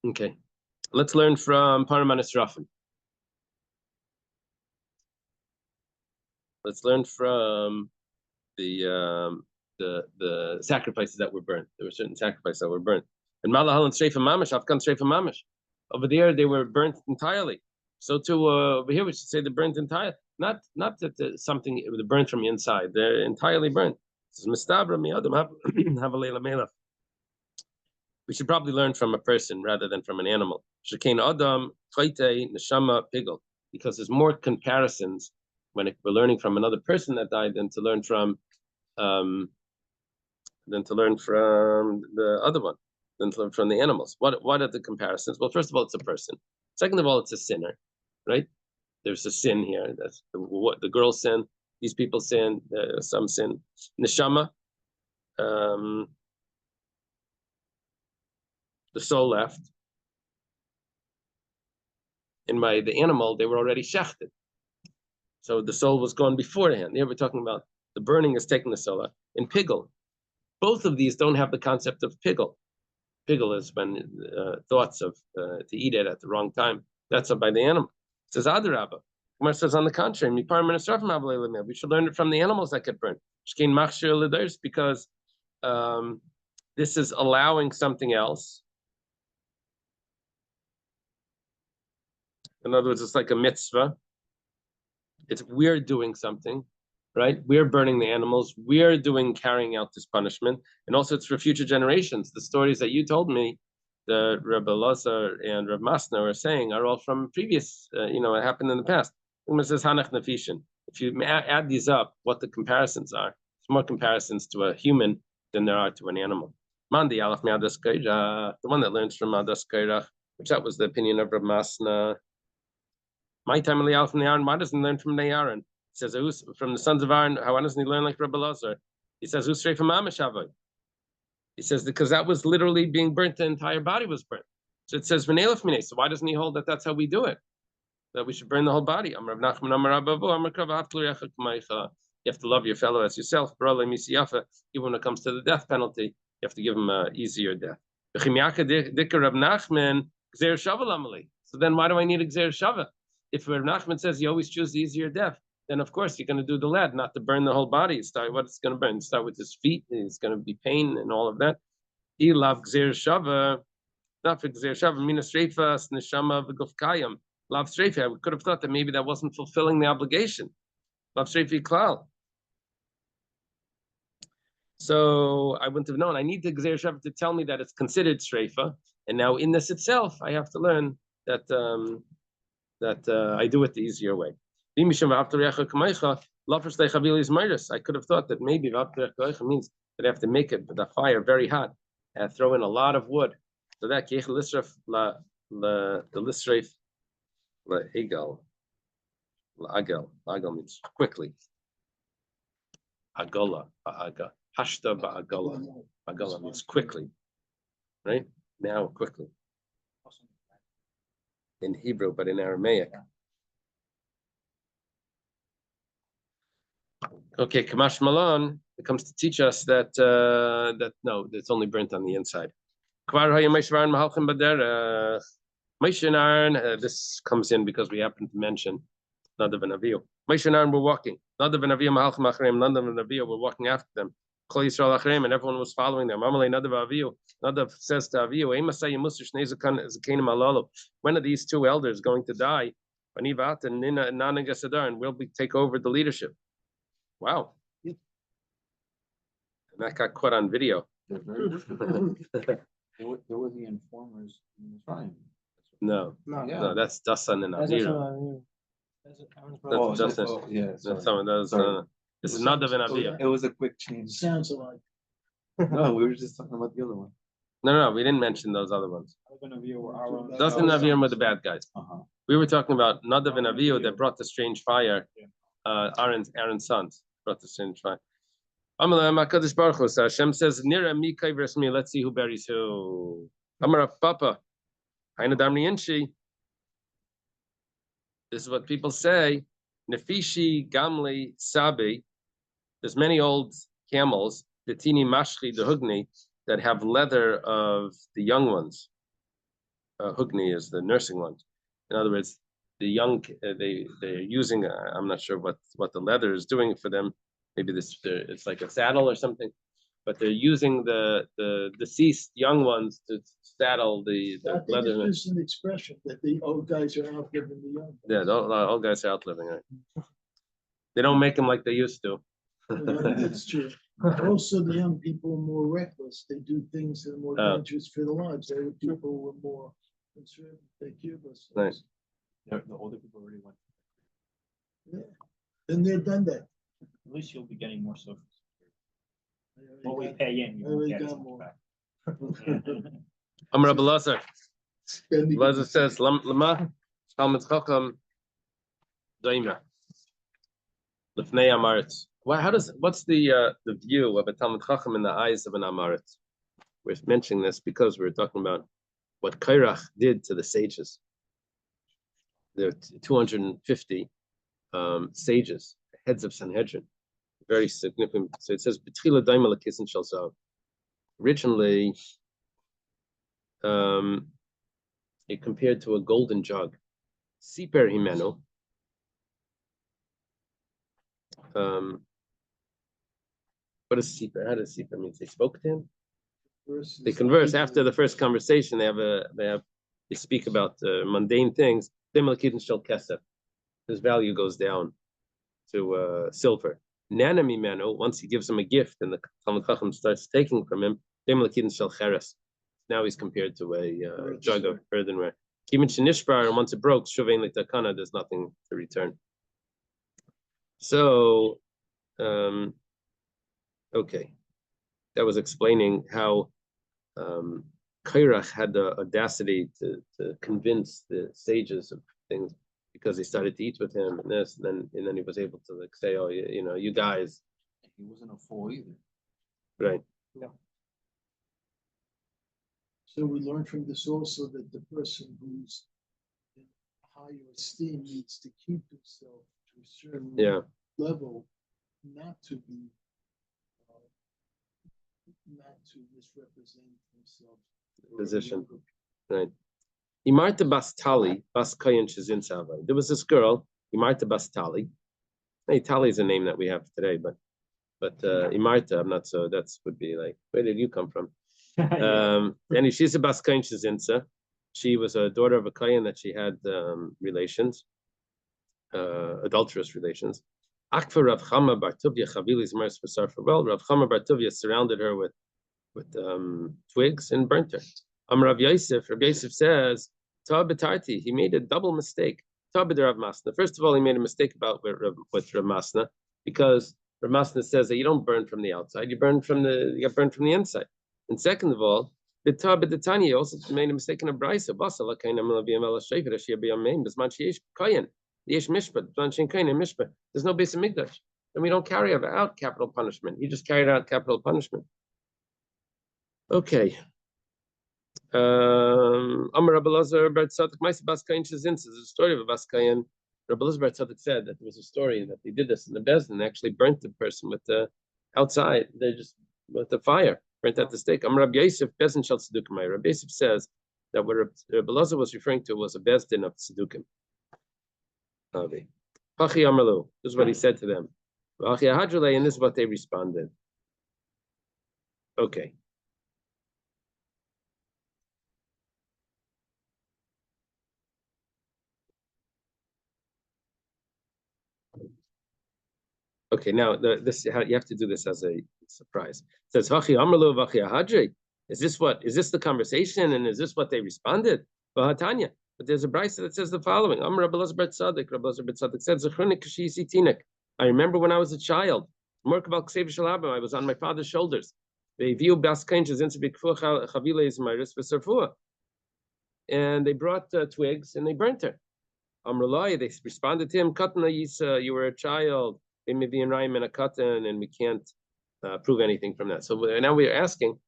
Okay. Let's learn from Paramanis Rafin. Let's learn from the sacrifices that were burnt. There were certain sacrifices that were burnt. And Malahal and Shrefa Mamish, Afghan Shrefa Mamish. Over there, they were burnt entirely. So too over here, we should say they're burnt entirely. Not that something it was burnt from the inside. They're entirely burnt. This is Mistabra Miadam have a Leila Melach. We should probably learn from a person rather than from an animal. Shekain Adam, Chaite, Neshama, Pigel. Because there's more comparisons when we're learning from another person that died than to learn from the other one, than to learn from the animals. What are the comparisons? Well, first of all, it's a person. Second of all, it's a sinner, right? There's a sin here. That's what the girl sin. These people sin. Some sin. Neshama. The soul left. In the animal, they were already shechted. So the soul was gone beforehand. Here we're talking about the burning is taking the soul out. In Pigel, both of these don't have the concept of Pigel. Pigel is when thoughts of to eat it at the wrong time. That's up by the animal. It says Adarabba. Gemara says on the contrary, we should learn it from the animals that get burnt. Because this is allowing something else. In other words, it's like a mitzvah. We're doing something, right? We're burning the animals. We're carrying out this punishment. And also it's for future generations. The stories that you told me, the Rebbe Lazar and Reb Masna are saying are all from previous, it happened in the past. It says Hanach Nafishin. If you add these up, what the comparisons are, there's more comparisons to a human than there are to an animal. Mandi Alaf Me'adas Kairach, the one that learns from Adas Kairach, which that was the opinion of Reb Masna. My time Eliyahu from the Aaron, why doesn't he learn from the Aaron? He says, from the sons of Aaron, why doesn't he learn like Rebbe Lazar? He says, who's straight from Amashavoy? He says, because that was literally being burnt, the entire body was burnt. So it says, so why doesn't he hold that that's how we do it? That we should burn the whole body. You have to love your fellow as yourself. Even when it comes to the death penalty, you have to give him an easier death. So then why do I need a Gzer Shava? If Rav Nachman says you always choose the easier death, then of course you're going to do the lead, not to burn the whole body. Start what it's going to burn. Start with his feet. It's going to be pain and all of that. Lav Gzer Shava, not for Gzer Shava. Mina Streifas Neshama v'Gufkayim. Lav Streifi. I could have thought that maybe that wasn't fulfilling the obligation. Lav Streifi Klal. So I wouldn't have known. I need the Gzer Shava to tell me that it's considered Streifa, and now in this itself, I have to learn that. I do it the easier way. I could have thought that maybe means that I have to make it the fire very hot and throw in a lot of wood. So that the lisref agel means quickly. Agola, hashta ba'agola. Agola means quickly, right? Now quickly. In Hebrew, but in Aramaic. Okay, Kamash Malon, it comes to teach us that no, it's only burnt on the inside. This comes in because we happen to mention Nadav and Avihu. Moshe and Aaron were walking. Nadav and Avihu were walking after them. And everyone was following them. Nadav says to Avihu, when are these two elders going to die? And we'll take over the leadership. Wow. And that got caught on video. There were the informers in the tribe. No, that's Dasan and Avihu. Yeah. That's someone. This is Nadav and Avihu. It was a quick change. Sounds alike. No, we were just talking about the other one. No, we didn't mention those other ones. Nadav and Avihu were Aaron. Those and Avihu were the bad guys. Uh-huh. We were talking about Nadav and Avihu that brought the strange fire. Aaron's sons brought the strange fire. Hashem says, "Nira mi kavers me." Let's see who buries who. Amar Papa, Haina Damri Inchi. This is what people say. Nefishi Gamli Sabi. There's many old camels, the Tini Mashchi, the Hugni, that have leather of the young ones. Hugni is the nursing ones. In other words, the young they're using. I'm not sure what the leather is doing for them. Maybe it's like a saddle or something, but they're using the deceased young ones to saddle the I think leather. it's just an expression that the old guys are outliving the young. Yeah, the old guys are outliving, right? They don't make them like they used to. That's true. Also, the young people are more reckless. They do things that are more dangerous for their lives. The people were more concerned to take care of us. Nice. The older people already went. Yeah. And they've done that. At least you'll be getting more social They already What we got- pay in, you they won't already get as got much more. back. Amar Rabbi Lazar. Spending- Lazar says, "Lama Talmud Chacham Daima Lefnei Amaretz." What's the view of a Talmud Chacham in the eyes of an Amaretz? We're mentioning this because we're talking about what Kairach did to the sages. There are 250 sages, heads of Sanhedrin, very significant. So it says, "B'tchila daima l'kisin shel zav." Originally, it compared to a golden jug. Siper himenu. What does siper? How does siper mean? They spoke to him. versus They converse people- after the first conversation. They speak about mundane things. His value goes down to silver. Nanamimeno, once he gives him a gift and the Talmud Chacham starts taking from him, now he's compared to a jug of earthenware. And once it broke, there's nothing to return. So, okay, that was explaining how Kairach had the audacity to convince the sages of things because they started to eat with him and this, and then he was able to like say, "Oh, you guys." He wasn't a fool either. Right. So we learn from this also that the person who's in higher esteem needs to keep himself to a certain Yeah. level, not to be, not to misrepresent himself. Position. Right. Imarta Bastali, Baskayan Shazin Savai. There was this girl, Imarta Bastali. Hey, Tali is a name that we have today, but Imarta, I'm not so. That's would be like, where did you come from? And she's a Baskayan Shazinsa. She was a daughter of a Kayan that she had relations, adulterous relations. Akfa Rav Chama Bartuvia Chavilis Mers Basar. Well, Rav Chama Bartuvia surrounded her with twigs and burnt her. Rav Yosef says, Ta'abetarti, he made a double mistake. Ta'abed Rav Masna. First of all, he made a mistake with Rav Masna, because Rav Masna says that you don't burn from the outside, you get burned from the inside. And second of all, the Ta'abed Tanya also made a mistake in a brisa. There's no base of Mikdash. And we don't carry out capital punishment. He just carried out capital punishment. Okay. Amar Rabbi Lazar Bar Tzadok Ma'aseh Baskayin Shazin. There's a story of a Baskayin. Rabbi Lazar Bar Tzadok said that there was a story that they did this in the Bezdin. They actually burnt the person with the outside. They just with the fire burnt at the stake. Amar Rabbi Yosef Bezdin Shal Tzedukim. Rabbi Yosef says that what Rabbi Lazar was referring to was a Bezdin of Tzedukim. Pachi Amalu. This is what he said to them. And this is what they responded. Okay. Okay, now this you have to do this as a surprise. It says Hachi Amalu Vachi Ahadri. Is this the conversation, and is this what they responded? Vahatanya. But there's a brisa that says the following: Amar Rabbi Lazar Bar Tzadok. Rabbi Lazar Bar Tzadok said, "Zechronik k'shiyisi tinik." I remember when I was a child. I was on my father's shoulders. And they brought twigs and they burnt her. They responded to him, Katana Yisa, you were a child. They may be in Rhyme and a Katan, and we can't prove anything from that. So now we're asking,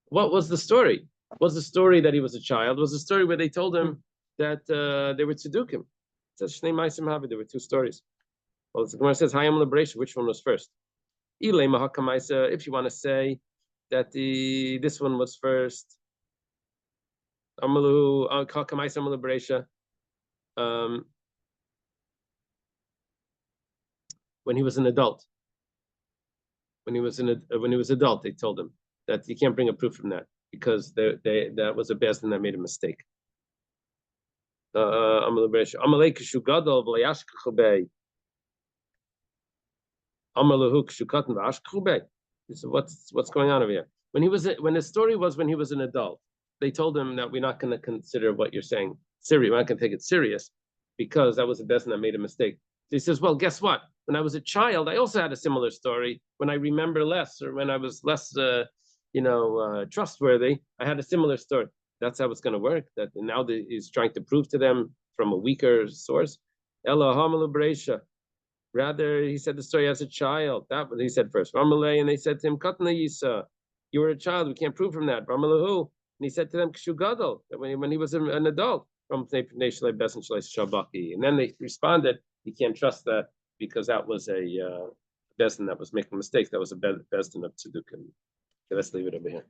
what was the story? Was the story that he was a child? Was the story where they told him that they were tzedukim? It says there were two stories. Well, the Gemara says Hayam Liberation. Which one was first? If you want to say that this one was first, when he was an adult. When he was adult, they told him that you can't bring a proof from that because that was a bezdin that made a mistake. So what's going on over here? When the story was when he was an adult, they told him that we're not going to consider what you're saying serious. We're not going to take it serious because that was a bezdin that made a mistake. So he says, well, guess what? When I was a child, I also had a similar story. When I remember less, or when I was less, trustworthy, I had a similar story. That's how it's going to work. That now he's trying to prove to them from a weaker source. Rather, he said the story as a child. That he said first. And they said to him, Katna Yisa, you were a child. We can't prove from that. And he said to them, Kshugadol, that when he was an adult, and then they responded, you can't trust that because that was a bezdin that was making mistakes. That was a bezdin of tzedukim. Okay, let's leave it over here.